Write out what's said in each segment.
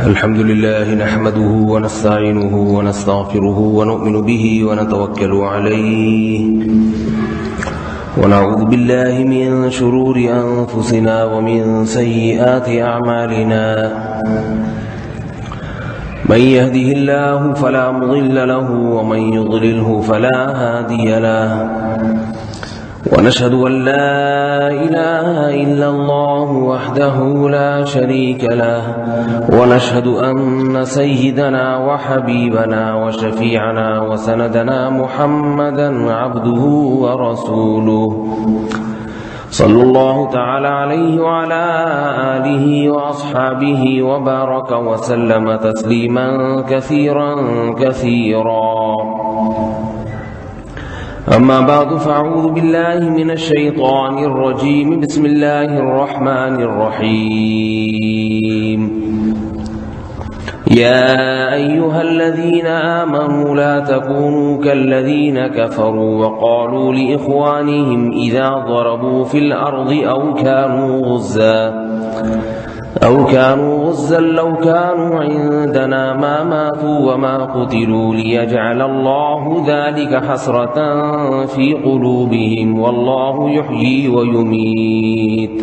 الحمد لله نحمده ونستعينه ونستغفره ونؤمن به ونتوكل عليه ونعوذ بالله من شرور أنفسنا ومن سيئات أعمالنا من يهده الله فلا مضل له ومن يضلله فلا هادي له ونشهد أن لا إله إلا الله وحده لا شريك له ونشهد أن سيدنا وحبيبنا وشفيعنا وسندنا محمدا عبده ورسوله صلى الله تعالى عليه وعلى آله وأصحابه وبارك وسلم تسليما كثيرا كثيرا. أما بعد فأعوذ بالله من الشيطان الرجيم. بسم الله الرحمن الرحيم. يا أيها الذين آمنوا لا تكونوا كالذين كفروا وقالوا لإخوانهم إذا ضربوا في الأرض أو كانوا غزا لو كانوا عندنا ما ماتوا وما قتلوا ليجعل الله ذلك حسرة في قلوبهم والله يحيي ويميت.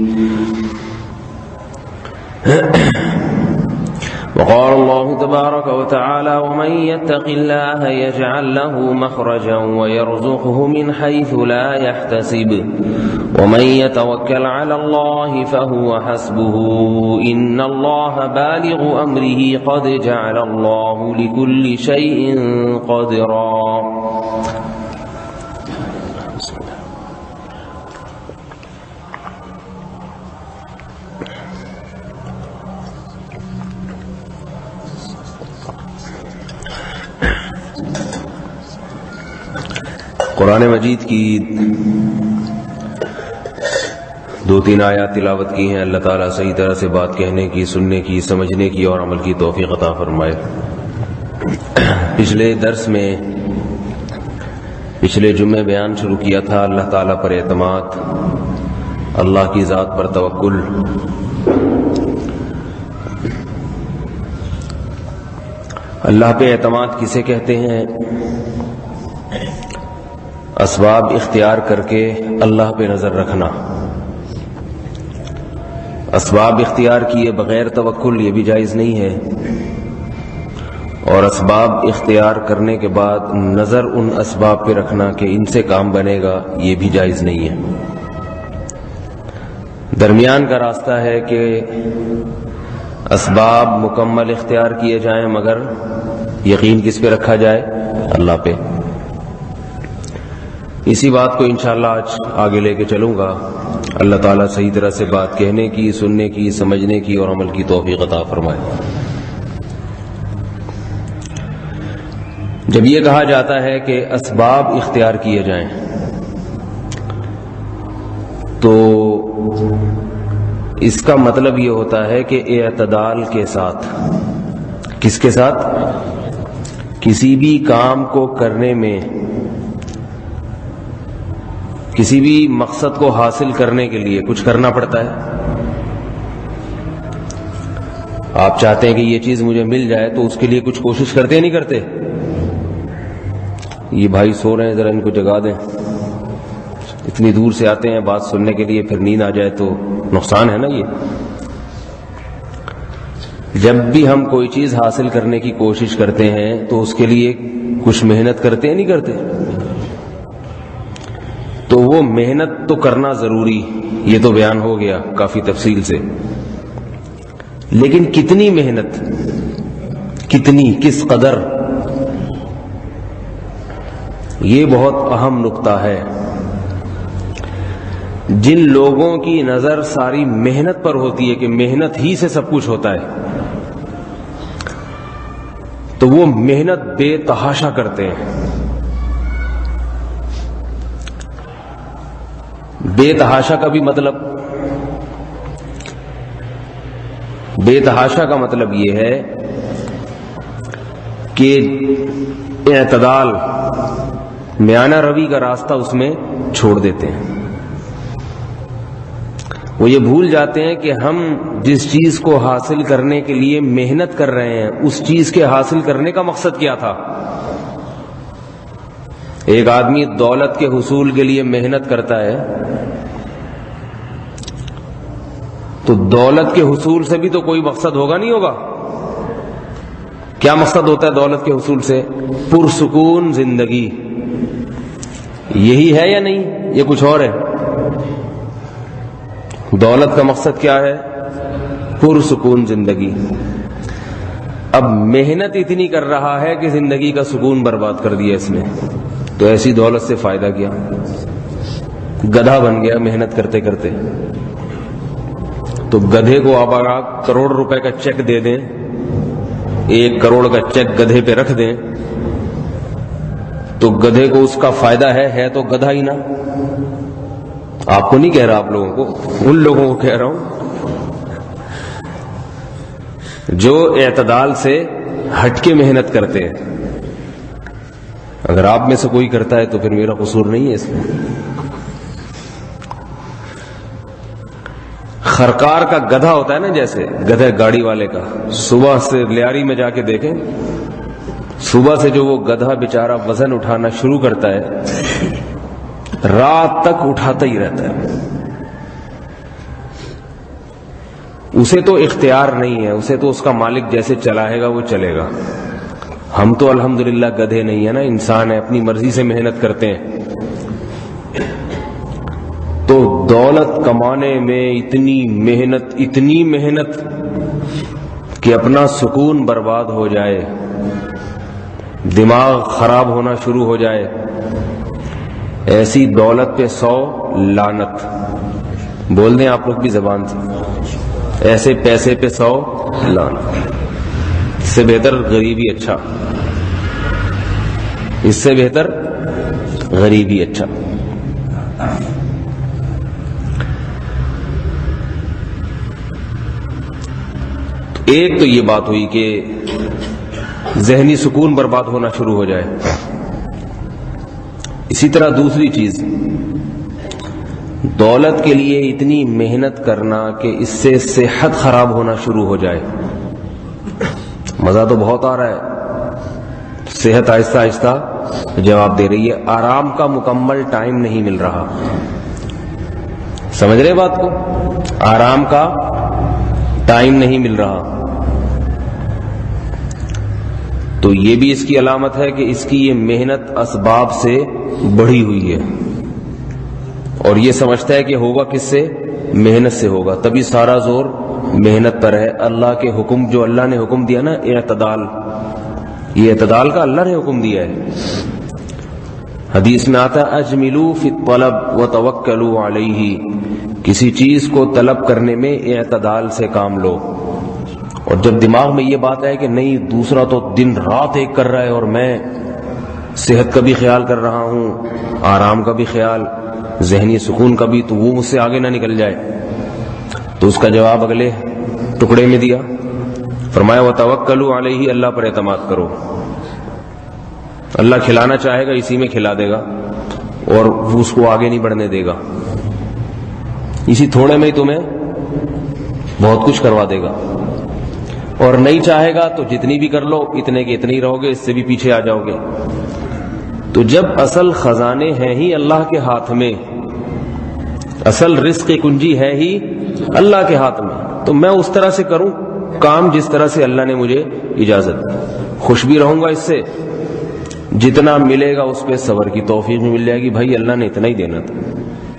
وقال الله تبارك وتعالى ومن يتق الله يجعل له مخرجا ويرزقه من حيث لا يحتسب ومن يتوكل على الله فهو حسبه إن الله بالغ أمره قد جعل الله لكل شيء قدرا. قرآن مجید کی 2-3 آیات تلاوت کی ہیں. اللہ تعالیٰ صحیح طرح سے بات کہنے کی، سننے کی، سمجھنے کی اور عمل کی توفیق عطا فرمائے. پچھلے درس میں پچھلے جمعے بیان شروع کیا تھا اللہ تعالیٰ پر اعتماد، اللہ کی ذات پر توکل. اللہ پہ اعتماد کسے کہتے ہیں؟ اسباب اختیار کر کے اللہ پہ نظر رکھنا. اسباب اختیار کیے بغیر توکل یہ بھی جائز نہیں ہے، اور اسباب اختیار کرنے کے بعد نظر ان اسباب پہ رکھنا کہ ان سے کام بنے گا یہ بھی جائز نہیں ہے. درمیان کا راستہ ہے کہ اسباب مکمل اختیار کیے جائیں مگر یقین کس پہ رکھا جائے؟ اللہ پہ. اسی بات کو انشاءاللہ آج آگے لے کے چلوں گا. اللہ تعالیٰ صحیح طرح سے بات کہنے کی، سننے کی، سمجھنے کی اور عمل کی توفیق عطا فرمائے. جب یہ کہا جاتا ہے کہ اسباب اختیار کیے جائیں تو اس کا مطلب یہ ہوتا ہے کہ اعتدال کے ساتھ. کس کے ساتھ؟ کسی بھی کام کو کرنے میں، کسی بھی مقصد کو حاصل کرنے کے لیے کچھ کرنا پڑتا ہے. آپ چاہتے ہیں کہ یہ چیز مجھے مل جائے تو اس کے لیے کچھ کوشش کرتے نہیں کرتے؟ یہ بھائی سو رہے ہیں، ذرا ان کو جگا دیں. اتنی دور سے آتے ہیں بات سننے کے لیے، پھر نیند آ جائے تو نقصان ہے نا. یہ جب بھی ہم کوئی چیز حاصل کرنے کی کوشش کرتے ہیں تو اس کے لیے کچھ محنت کرتے ہیں نہیں کرتے؟ تو وہ محنت تو کرنا ضروری، یہ تو بیان ہو گیا کافی تفصیل سے. لیکن کتنی محنت، کتنی، کس قدر، یہ بہت اہم نقطہ ہے. جن لوگوں کی نظر ساری محنت پر ہوتی ہے کہ محنت ہی سے سب کچھ ہوتا ہے تو وہ محنت بے تحاشا کرتے ہیں. بے تحاشا کا بھی مطلب، بے تحاشا کا مطلب یہ ہے کہ اعتدال، میانہ روی کا راستہ اس میں چھوڑ دیتے ہیں. وہ یہ بھول جاتے ہیں کہ ہم جس چیز کو حاصل کرنے کے لیے محنت کر رہے ہیں اس چیز کے حاصل کرنے کا مقصد کیا تھا۔ ایک آدمی دولت کے حصول کے لیے محنت کرتا ہے تو دولت کے حصول سے بھی تو کوئی مقصد ہوگا نہیں ہوگا۔ کیا مقصد ہوتا ہے دولت کے حصول سے؟ پرسکون زندگی، یہی ہے یا نہیں؟ یہ کچھ اور ہے۔ دولت کا مقصد کیا ہے؟ پرسکون زندگی۔ اب محنت اتنی کر رہا ہے کہ زندگی کا سکون برباد کر دیا اس نے، تو ایسی دولت سے فائدہ کیا؟ گدھا بن گیا محنت کرتے کرتے۔ تو گدھے کو آپ اگر کروڑ روپے کا چیک دے دیں، 1 کروڑ کا چیک گدھے پہ رکھ دیں تو گدھے کو اس کا فائدہ ہے تو گدھا ہی نا۔ آپ کو نہیں کہہ رہا، آپ لوگوں کو، ان لوگوں کو کہہ رہا ہوں جو اعتدال سے ہٹ کے محنت کرتے ہیں۔ اگر آپ میں سے کوئی کرتا ہے تو پھر میرا قصور نہیں ہے اس میں۔ خرکار کا گدھا ہوتا ہے نا، جیسے گدھے گاڑی والے کا، صبح سے لیاری میں جا کے دیکھیں، صبح سے جو وہ گدھا بیچارہ وزن اٹھانا شروع کرتا ہے رات تک اٹھاتا ہی رہتا ہے۔ اسے تو اختیار نہیں ہے، اسے تو اس کا مالک جیسے چلائے گا وہ چلے گا۔ ہم تو الحمدللہ گدھے نہیں ہے نا، انسان ہے، اپنی مرضی سے محنت کرتے ہیں۔ تو دولت کمانے میں اتنی محنت کہ اپنا سکون برباد ہو جائے، دماغ خراب ہونا شروع ہو جائے، ایسی دولت پہ 100 لعنت۔ بول دیں آپ لوگ بھی زبان سے، ایسے پیسے پہ 100 لعنت۔ اس سے بہتر غریبی اچھا، اس سے بہتر غریبی اچھا۔ ایک تو یہ بات ہوئی کہ ذہنی سکون برباد ہونا شروع ہو جائے۔ اسی طرح دوسری چیز، دولت کے لیے اتنی محنت کرنا کہ اس سے صحت خراب ہونا شروع ہو جائے۔ مزہ تو بہت آ رہا ہے، صحت آہستہ آہستہ جواب دے رہی ہے، آرام کا مکمل ٹائم نہیں مل رہا۔ سمجھ رہے بات کو؟ آرام کا ٹائم نہیں مل رہا۔ تو یہ بھی اس کی علامت ہے کہ اس کی یہ محنت اسباب سے بڑھی ہوئی ہے، اور یہ سمجھتا ہے کہ ہوگا کس سے؟ محنت سے ہوگا، تبھی سارا زور محنت پر ہے۔ اللہ کے حکم جو اللہ نے حکم دیا نا، اعتدال، یہ اعتدال کا اللہ نے حکم دیا ہے۔ حدیث میں آتا ہے اجملوا فی الطلب وتوکلوا علیہ، کسی چیز کو طلب کرنے میں اعتدال سے کام لو۔ اور جب دماغ میں یہ بات ہے کہ نہیں، دوسرا تو دن رات ایک کر رہا ہے اور میں صحت کا بھی خیال کر رہا ہوں، آرام کا بھی خیال، ذہنی سکون کا بھی، تو وہ مجھ سے آگے نہ نکل جائے، تو اس کا جواب اگلے ٹکڑے میں دیا، فرمایا وتوکلوا علیہ، اللہ پر اعتماد کرو۔ اللہ کھلانا چاہے گا اسی میں کھلا دے گا، اور وہ اس کو آگے نہیں بڑھنے دے گا، اسی تھوڑے میں ہی تمہیں بہت کچھ کروا دے گا۔ اور نہیں چاہے گا تو جتنی بھی کر لو، اتنے کے اتنے ہی رہو گے، اس سے بھی پیچھے آ جاؤ گے۔ تو جب اصل خزانے ہیں ہی اللہ کے ہاتھ میں، اصل رزق کی کنجی ہے ہی اللہ کے ہاتھ میں، تو میں اس طرح سے کروں کام جس طرح سے اللہ نے مجھے اجازت دی، خوش بھی رہوں گا اس سے، جتنا ملے گا اس پہ صبر کی توفیق بھی مل جائے گی۔ بھائی اللہ نے اتنا ہی دینا تھا،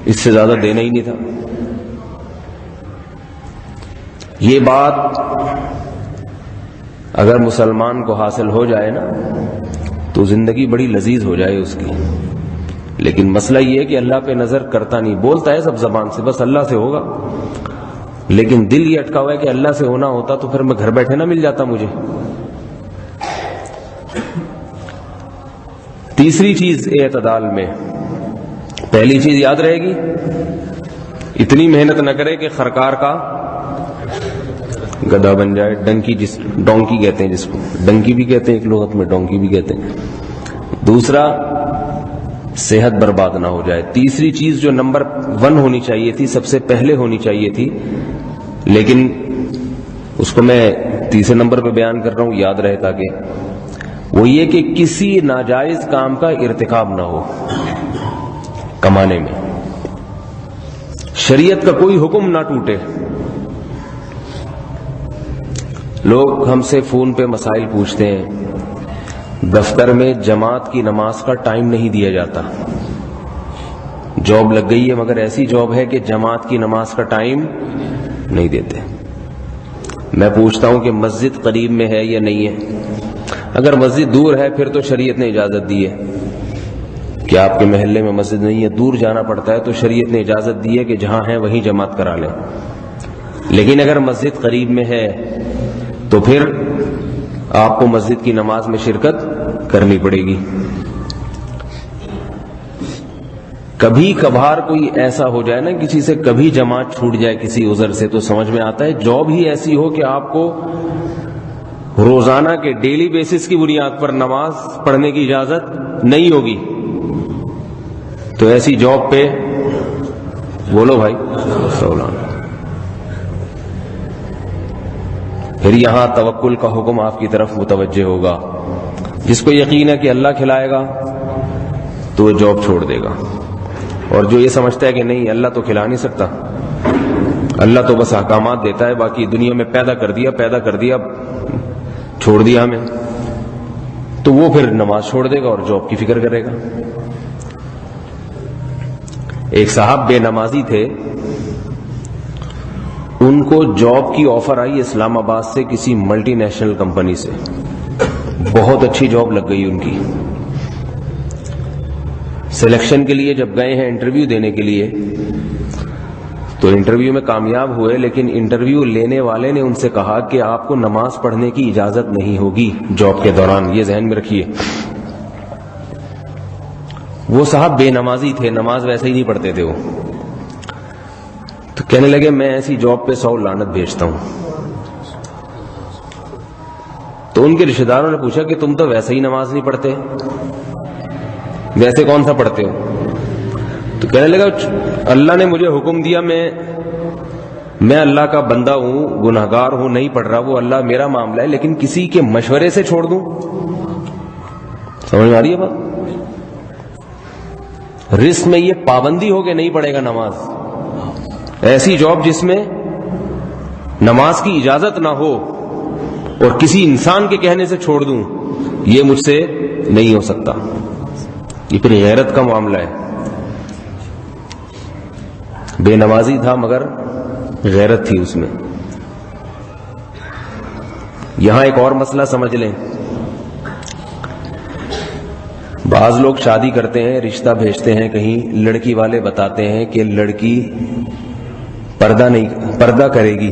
اس سے زیادہ دینا ہی نہیں تھا۔ یہ بات اگر مسلمان کو حاصل ہو جائے نا تو زندگی بڑی لذیذ ہو جائے اس کی۔ لیکن مسئلہ یہ ہے کہ اللہ پہ نظر کرتا نہیں، بولتا ہے سب زبان سے بس اللہ سے ہوگا، لیکن دل یہ اٹکا ہوا ہے کہ اللہ سے ہونا ہوتا تو پھر میں گھر بیٹھے نہ مل جاتا مجھے۔ تیسری چیز اعتدال میں، پہلی چیز یاد رہے گی، اتنی محنت نہ کرے کہ خرکار کا گدھا بن جائے، ڈونکی کہتے ہیں جس کو، ڈنکی بھی کہتے ہیں ایک لغت میں، ڈونکی بھی کہتے ہیں۔ دوسرا صحت برباد نہ ہو جائے. تیسری چیز جو نمبر 1 ہونی چاہیے تھی، سب سے پہلے ہونی چاہیے تھی، لیکن اس کو میں تیسرے نمبر پہ بیان کر رہا ہوں یاد رہے تاکہ، وہ یہ کہ کسی ناجائز کام کا ارتکاب نہ ہو کمانے میں، شریعت کا کوئی حکم نہ ٹوٹے. لوگ ہم سے فون پہ مسائل پوچھتے ہیں، دفتر میں جماعت کی نماز کا ٹائم نہیں دیا جاتا، جاب لگ گئی ہے مگر ایسی جاب ہے کہ جماعت کی نماز کا ٹائم نہیں دیتے. میں پوچھتا ہوں کہ مسجد قریب میں ہے یا نہیں ہے؟ اگر مسجد دور ہے پھر تو شریعت نے اجازت دی ہے کہ آپ کے محلے میں مسجد نہیں ہے، دور جانا پڑتا ہے تو شریعت نے اجازت دی ہے کہ جہاں ہیں وہیں جماعت کرا لیں. لیکن اگر مسجد قریب میں ہے تو پھر آپ کو مسجد کی نماز میں شرکت کرنی پڑے گی. کبھی کبھار کوئی ایسا ہو جائے نا کسی سے، کبھی جماعت چھوٹ جائے کسی عذر سے، تو سمجھ میں آتا ہے جاب ہی ایسی ہو کہ آپ کو روزانہ کے ڈیلی بیسس کی بنیاد پر نماز پڑھنے کی اجازت نہیں ہوگی، تو ایسی جاب پہ بولو بھائی سولان. پھر یہاں توکل کا حکم آپ کی طرف متوجہ ہوگا. جس کو یقین ہے کہ اللہ کھلائے گا تو وہ جاب چھوڑ دے گا، اور جو یہ سمجھتا ہے کہ نہیں اللہ تو کھلا نہیں سکتا، اللہ تو بس احکامات دیتا ہے، باقی دنیا میں پیدا کر دیا چھوڑ دیا ہمیں، تو وہ پھر نماز چھوڑ دے گا اور جاب کی فکر کرے گا. ایک صاحب بے نمازی تھے، ان کو جاب کی آفر آئی اسلام آباد سے کسی ملٹی نیشنل کمپنی سے، بہت اچھی جاب لگ گئی ان کی. سلیکشن کے لیے جب گئے ہیں انٹرویو دینے کے لیے تو انٹرویو میں کامیاب ہوئے، لیکن انٹرویو لینے والے نے ان سے کہا کہ آپ کو نماز پڑھنے کی اجازت نہیں ہوگی جاب کے دوران، یہ ذہن میں رکھیے. وہ صاحب بے نمازی تھے، نماز ویسے ہی نہیں پڑھتے تھے وہ، تو کہنے لگے میں ایسی جاب پہ 100 لعنت بھیجتا ہوں. تو ان کے رشتہ داروں نے پوچھا کہ تم تو ویسے ہی نماز نہیں پڑھتے، ویسے کون سا پڑھتے ہو؟ تو کہنے لگا اللہ نے مجھے حکم دیا، میں اللہ کا بندہ ہوں، گناہگار ہوں، نہیں پڑھ رہا، وہ اللہ میرا معاملہ ہے، لیکن کسی کے مشورے سے چھوڑ دوں؟ سمجھ میں آ رہی ہے بات؟ رزق میں یہ پابندی ہو کہ نہیں پڑھے گا نماز، ایسی جاب جس میں نماز کی اجازت نہ ہو اور کسی انسان کے کہنے سے چھوڑ دوں، یہ مجھ سے نہیں ہو سکتا. یہ پھر غیرت کا معاملہ ہے. بے نمازی تھا مگر غیرت تھی اس میں. یہاں ایک اور مسئلہ سمجھ لیں. بعض لوگ شادی کرتے ہیں، رشتہ بھیجتے ہیں کہیں، لڑکی والے بتاتے ہیں کہ لڑکی پردہ کرے گی،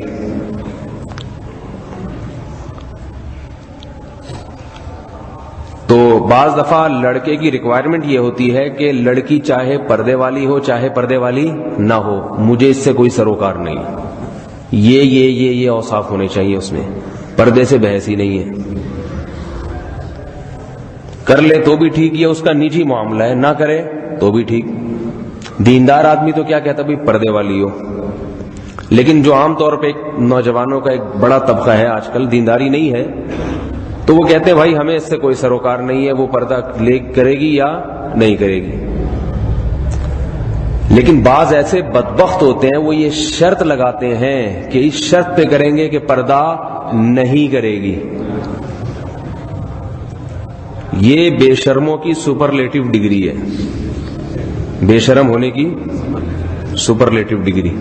تو بعض دفعہ لڑکے کی ریکوائرمنٹ یہ ہوتی ہے کہ لڑکی چاہے پردے والی ہو چاہے پردے والی نہ ہو، مجھے اس سے کوئی سروکار نہیں، یہ اوصاف ہونے چاہیے اس میں، پردے سے بحث ہی نہیں ہے. کر لے تو بھی ٹھیک، یہ اس کا نجی معاملہ ہے، نہ کرے تو بھی ٹھیک. دیندار آدمی تو کیا کہتا بھی پردے والی ہو، لیکن جو عام طور پہ نوجوانوں کا ایک بڑا طبقہ ہے آج کل دینداری نہیں ہے، تو وہ کہتے ہیں بھائی ہمیں اس سے کوئی سروکار نہیں ہے، وہ پردہ کرے گی یا نہیں کرے گی. لیکن بعض ایسے بدبخت ہوتے ہیں، وہ یہ شرط لگاتے ہیں کہ اس شرط پہ کریں گے کہ پردہ نہیں کرے گی. یہ بے شرموں کی سپرلیٹو ڈگری ہے، بے شرم ہونے کی سپرلیٹو ڈگری.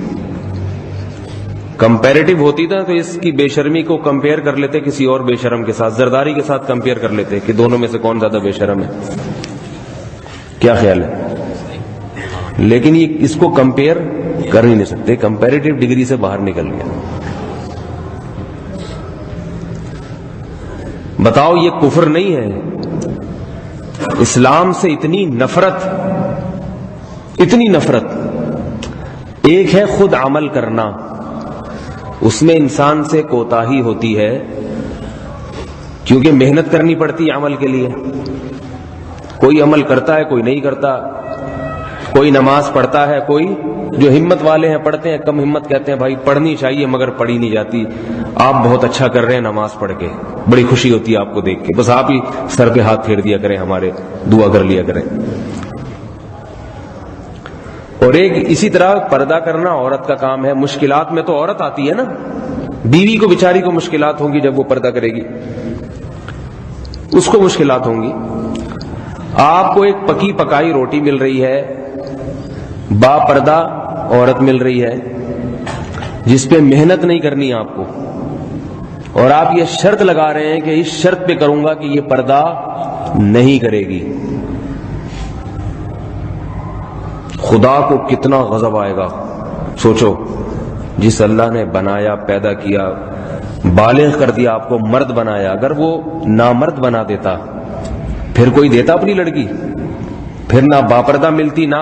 کمپیریٹو ہوتی تھا تو اس کی بے شرمی کو کمپیئر کر لیتے کسی اور بے شرم کے ساتھ، زرداری کے ساتھ کمپیئر کر لیتے کہ دونوں میں سے کون زیادہ بے شرم ہے. کیا خیال ہے؟ لیکن یہ اس کو کمپیئر کر ہی نہیں سکتے، کمپیریٹو ڈگری سے باہر نکل گیا. بتاؤ یہ کفر نہیں ہے؟ اسلام سے اتنی نفرت، اتنی نفرت. ایک ہے خود عمل کرنا، اس میں انسان سے کوتاہی ہوتی ہے کیونکہ محنت کرنی پڑتی ہے عمل کے لیے، کوئی عمل کرتا ہے، کوئی نہیں کرتا، کوئی نماز پڑھتا ہے، کوئی جو ہمت والے ہیں پڑھتے ہیں، کم ہمت کہتے ہیں بھائی پڑھنی چاہیے مگر پڑھی نہیں جاتی. آپ بہت اچھا کر رہے ہیں نماز پڑھ کے، بڑی خوشی ہوتی ہے آپ کو دیکھ کے، بس آپ ہی سر پہ ہاتھ پھیر دیا کریں، ہمارے دعا کر لیا کریں. اور ایک اسی طرح پردہ کرنا عورت کا کام ہے. مشکلات میں تو عورت آتی ہے نا، بیوی کو بیچاری کو مشکلات ہوں گی جب وہ پردہ کرے گی، اس کو مشکلات ہوں گی. آپ کو ایک پکی پکائی روٹی مل رہی ہے، با پردہ عورت مل رہی ہے جس پہ محنت نہیں کرنی آپ کو، اور آپ یہ شرط لگا رہے ہیں کہ اس شرط پہ کروں گا کہ یہ پردہ نہیں کرے گی. خدا کو کتنا غضب آئے گا سوچو. جس اللہ نے بنایا، پیدا کیا، بالغ کر دیا، آپ کو مرد بنایا، اگر وہ نامرد بنا دیتا پھر کوئی دیتا اپنی لڑکی؟ پھر نہ باپردہ ملتی نہ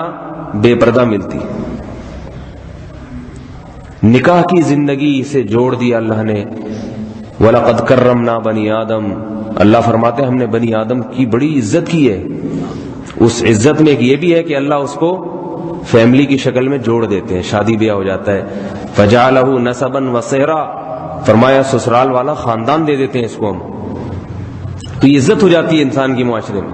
بے پردہ ملتی. نکاح کی زندگی سے جوڑ دیا اللہ نے. وَلَقَدْ كَرَّمْنَا بَنِي آدم، اللہ فرماتے ہیں ہم نے بنی آدم کی بڑی عزت کی ہے. اس عزت میں ایک یہ بھی ہے کہ اللہ اس کو فیملی کی شکل میں جوڑ دیتے ہیں، شادی بیاہ ہو جاتا ہے. فَجَعَلَهُ نَسَبًا وَصِهْرًا، فرمایا سسرال والا خاندان دے دیتے ہیں اس کو ہم، تو یہ عزت ہو جاتی ہے انسان کی معاشرے میں.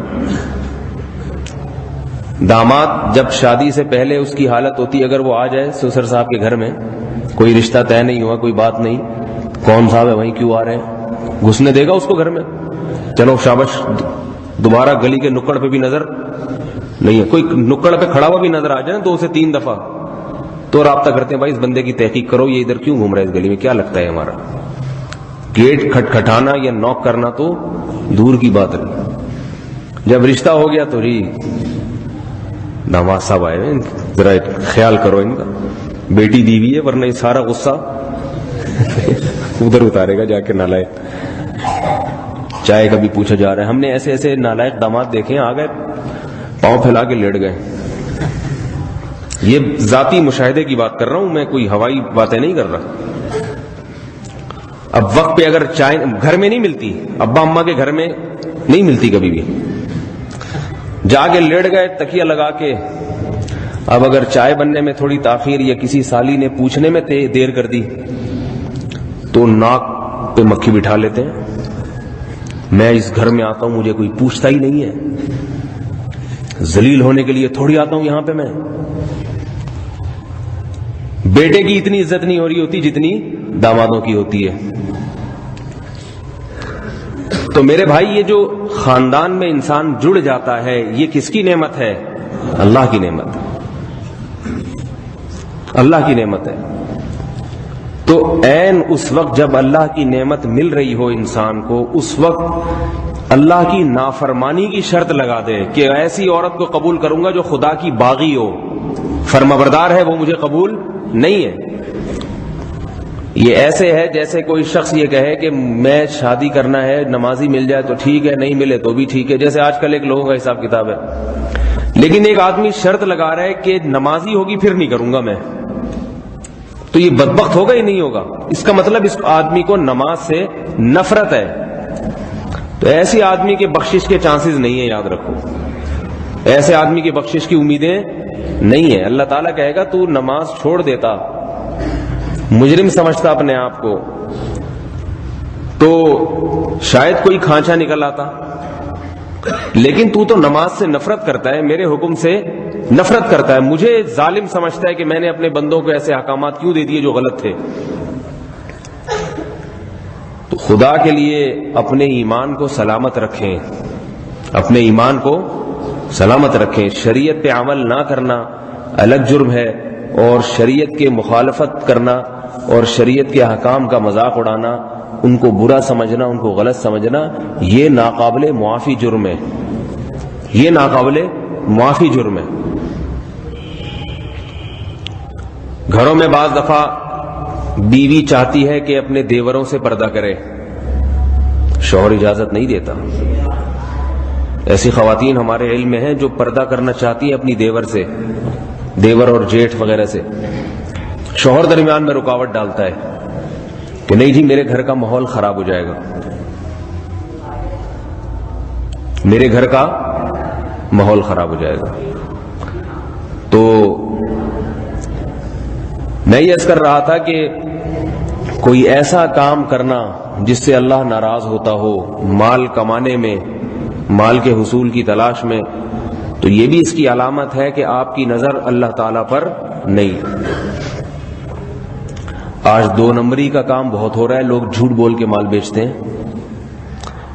داماد جب شادی سے پہلے اس کی حالت ہوتی ہے، اگر وہ آ جائے سسر صاحب کے گھر میں، کوئی رشتہ طے نہیں ہوا، کوئی بات نہیں، کون صاحب ہے وہیں کیوں آ رہے ہیں، گھسنے دے گا اس کو گھر میں؟ چلو شاباش. دوبارہ گلی کے نکڑ پہ بھی نظر نہیں ہے، کوئی نکڑ پہ کھڑا ہوا بھی نظر آ جائے 2 سے 3 دفعہ تو رابطہ کرتے ہیں بھائی اس بندے کی تحقیق کرو، یہ ادھر کیوں گھوم رہا ہے اس گلی میں، کیا لگتا ہے ہمارا. گیٹ کھٹکھٹانا یا نوک کرنا تو دور کی بات ہے. جب رشتہ ہو گیا تو جی داماد صاحب آئے ہیں، ذرا خیال کرو ان کا، بیٹی دیوی ہے ورنہ یہ سارا غصہ ادھر اتارے گا جا کے. نالائق چائے کا بھی پوچھا جا رہا ہے. ہم نے ایسے ایسے نالائق داماد دیکھے ہیں، آ گئے پاؤں پھیلا کے لیٹ گئے. یہ ذاتی مشاہدے کی بات کر رہا ہوں میں، کوئی ہوائی باتیں نہیں کر رہا. اب وقت پہ اگر چائے گھر میں نہیں ملتی، ابا اماں کے گھر میں نہیں ملتی کبھی بھی، جا کے لیٹ گئے تکیہ لگا کے. اب اگر چائے بننے میں تھوڑی تاخیر یا کسی سالی نے پوچھنے میں دیر کر دی تو ناک پہ مکھی بٹھا لیتے ہیں. میں اس گھر میں آتا ہوں مجھے کوئی پوچھتا ہی نہیں ہے، ذلیل ہونے کے لیے تھوڑی آتا ہوں یہاں پہ میں. بیٹے کی اتنی عزت نہیں ہو رہی ہوتی جتنی دامادوں کی ہوتی ہے. تو میرے بھائی یہ جو خاندان میں انسان جڑ جاتا ہے یہ کس کی نعمت ہے؟ اللہ کی نعمت ہے، اللہ کی نعمت ہے. تو عین اس وقت جب اللہ کی نعمت مل رہی ہو انسان کو، اس وقت اللہ کی نافرمانی کی شرط لگا دے کہ ایسی عورت کو قبول کروں گا جو خدا کی باغی ہو، فرمانبردار ہے، وہ مجھے قبول نہیں ہے. یہ ایسے ہے جیسے کوئی شخص یہ کہے کہ میں شادی کرنا ہے، نمازی مل جائے تو ٹھیک ہے، نہیں ملے تو بھی ٹھیک ہے، جیسے آج کل ایک لوگوں کا حساب کتاب ہے. لیکن ایک آدمی شرط لگا رہا ہے کہ نمازی ہوگی پھر نہیں کروں گا میں، تو یہ بدبخت ہوگا ہی نہیں ہوگا. اس کا مطلب اس آدمی کو نماز سے نفرت ہے. تو ایسے آدمی کے بخشش کے چانسز نہیں ہیں، یاد رکھو. ایسے آدمی کی بخشش کی امیدیں نہیں ہیں. اللہ تعالیٰ کہے گا تو نماز چھوڑ دیتا، مجرم سمجھتا اپنے آپ کو، تو شاید کوئی کھانچا نکل آتا. لیکن تو نماز سے نفرت کرتا ہے، میرے حکم سے نفرت کرتا ہے، مجھے ظالم سمجھتا ہے کہ میں نے اپنے بندوں کو ایسے احکامات کیوں دے دیے جو غلط تھے. تو خدا کے لیے اپنے ایمان کو سلامت رکھیں، اپنے ایمان کو سلامت رکھیں. شریعت پہ عمل نہ کرنا الگ جرم ہے، اور شریعت کے مخالفت کرنا اور شریعت کے احکام کا مذاق اڑانا، ان کو برا سمجھنا، ان کو غلط سمجھنا، یہ ناقابل معافی جرم ہے. یہ ناقابل معافی جرم ہے. گھروں میں بعض دفعہ بیوی چاہتی ہے کہ اپنے دیوروں سے پردہ کرے، شوہر اجازت نہیں دیتا. ایسی خواتین ہمارے علم میں ہیں جو پردہ کرنا چاہتی ہیں اپنی دیور سے، دیور اور جیٹھ وغیرہ سے. شوہر درمیان میں رکاوٹ ڈالتا ہے کہ نہیں جی میرے گھر کا ماحول خراب ہو جائے گا، میرے گھر کا ماحول خراب ہو جائے گا. تو میں یہ عرض کر رہا تھا کہ کوئی ایسا کام کرنا جس سے اللہ ناراض ہوتا ہو، مال کمانے میں، مال کے حصول کی تلاش میں، تو یہ بھی اس کی علامت ہے کہ آپ کی نظر اللہ تعالی پر نہیں. آج 2 نمبری کا کام بہت ہو رہا ہے، لوگ جھوٹ بول کے مال بیچتے ہیں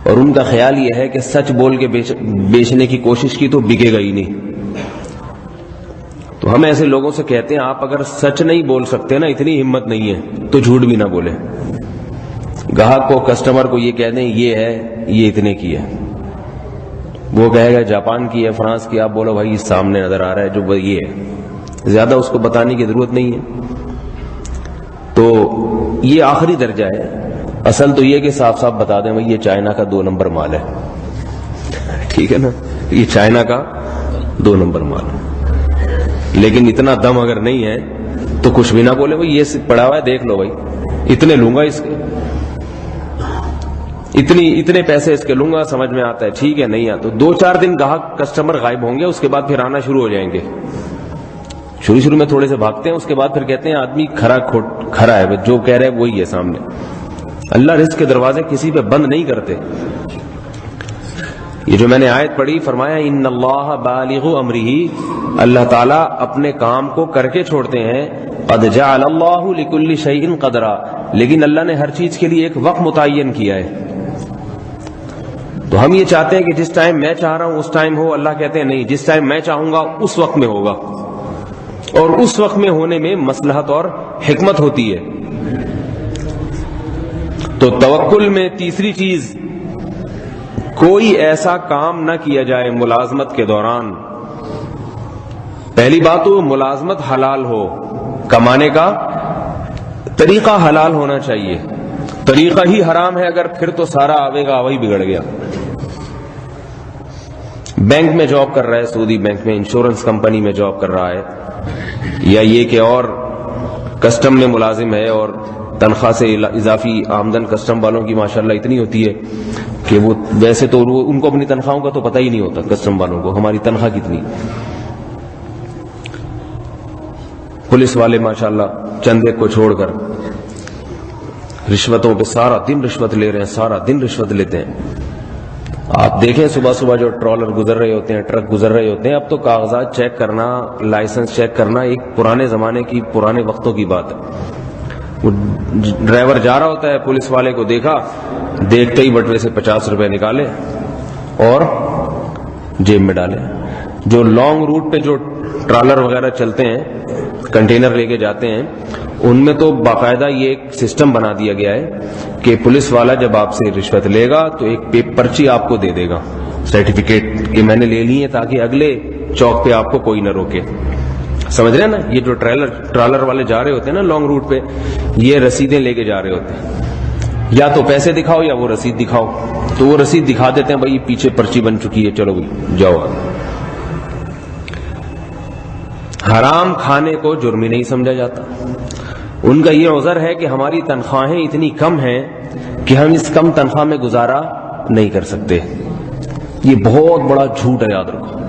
اور ان کا خیال یہ ہے کہ سچ بول کے بیچنے کی کوشش کی تو بکے گا ہی نہیں. تو ہم ایسے لوگوں سے کہتے ہیں آپ اگر سچ نہیں بول سکتے نا، اتنی ہمت نہیں ہے تو جھوٹ بھی نہ بولیں. گاہک کو، کسٹمر کو یہ کہہ دیں یہ ہے، یہ اتنے کی ہے، وہ کہے گا جاپان کی ہے، فرانس کی، آپ بولو بھائی سامنے نظر آ رہا ہے جو یہ ہے، زیادہ اس کو بتانے کی ضرورت نہیں ہے. تو یہ آخری درجہ ہے. اصل تو یہ کہ صاف صاف بتا دیں بھائی یہ چائنا کا 2 نمبر مال ہے، ٹھیک ہے نا، یہ چائنا کا 2 نمبر مال ہے. لیکن اتنا دم اگر نہیں ہے تو کچھ بھی نہ بولے بھائی یہ پڑا ہوا ہے دیکھ لو، بھائی اتنے لوں گا اس کے، اتنے پیسے اس کے لوں گا، سمجھ میں آتا ہے ٹھیک ہے، نہیں آتا 2-4 دن گاہک کسٹمر غائب ہوں گے، اس کے بعد پھر آنا شروع ہو جائیں گے. شروع میں تھوڑے سے بھاگتے ہیں، اس کے بعد پھر کہتے ہیں آدمی کھرا ہے، جو کہہ رہے وہی ہے سامنے. اللہ رزق کے دروازے کسی پہ بند نہیں کرتے. یہ جو میں نے آیت پڑھی، فرمایا ان اللہ بالغ امرہ، اللہ تعالیٰ اپنے کام کو کر کے چھوڑتے ہیں. قد جعل اللہ لکل شیء قدرا، لیکن اللہ نے ہر چیز کے لیے ایک وقت متعین کیا ہے. تو ہم یہ چاہتے ہیں کہ جس ٹائم میں چاہ رہا ہوں اس ٹائم ہو، اللہ کہتے ہیں نہیں، جس ٹائم میں چاہوں گا اس وقت میں ہوگا، اور اس وقت میں ہونے میں مصلحت اور حکمت ہوتی ہے. تو توکل میں تیسری چیز، کوئی ایسا کام نہ کیا جائے ملازمت کے دوران. پہلی بات تو ملازمت حلال ہو، کمانے کا طریقہ حلال ہونا چاہیے. طریقہ ہی حرام ہے اگر، پھر تو سارا آوے گا آوے بگڑ گیا. بینک میں جاب کر رہا ہے، سعودی بینک میں، انشورنس کمپنی میں جاب کر رہا ہے، یا یہ کہ اور کسٹم میں ملازم ہے اور تنخواہ سے اضافی آمدن کسٹم والوں کی ماشاءاللہ اتنی ہوتی ہے کہ وہ ویسے تو ان کو اپنی تنخواہوں کا تو پتہ ہی نہیں ہوتا کسٹم والوں کو ہماری تنخواہ کتنی. پولیس والے ماشاءاللہ چند ایک کو چھوڑ کر رشوتوں پہ سارا دن رشوت لے رہے ہیں، سارا دن رشوت لیتے ہیں. آپ دیکھیں صبح صبح جو ٹرالر گزر رہے ہوتے ہیں، ٹرک گزر رہے ہوتے ہیں، اب تو کاغذات چیک کرنا، لائسنس چیک کرنا ایک پرانے زمانے کی، پرانے وقتوں کی بات ہے. وہ ڈرائیور جا رہا ہوتا ہے، پولیس والے کو دیکھا، دیکھتے ہی بٹوے سے 50 روپے نکالے اور جیب میں ڈالے. جو لانگ روٹ پہ جو ٹرالر وغیرہ چلتے ہیں، کنٹینر لے کے جاتے ہیں، ان میں تو باقاعدہ یہ ایک سسٹم بنا دیا گیا ہے کہ پولیس والا جب آپ سے رشوت لے گا تو ایک پرچی آپ کو دے دے گا، سرٹیفکیٹ کہ میں نے لے لی ہے، تاکہ اگلے چوک پہ آپ کو کوئی نہ روکے. سمجھ رہے ہیں نا؟ یہ جو ٹرالر والے جا رہے ہوتے ہیں نا لانگ روٹ پہ، یہ رسیدیں لے کے جا رہے ہوتے ہیں، یا تو پیسے دکھاؤ یا وہ رسید دکھاؤ. تو وہ رسید دکھا دیتے ہیں، بھائی پیچھے پرچی بن چکی ہے، چلو بھائی جاؤ. حرام کھانے کو جرم ہی نہیں سمجھا جاتا. ان کا یہ عذر ہے کہ ہماری تنخواہیں اتنی کم ہیں کہ ہم اس کم تنخواہ میں گزارا نہیں کر سکتے. یہ بہت بڑا جھوٹ ہے، یاد رکھو.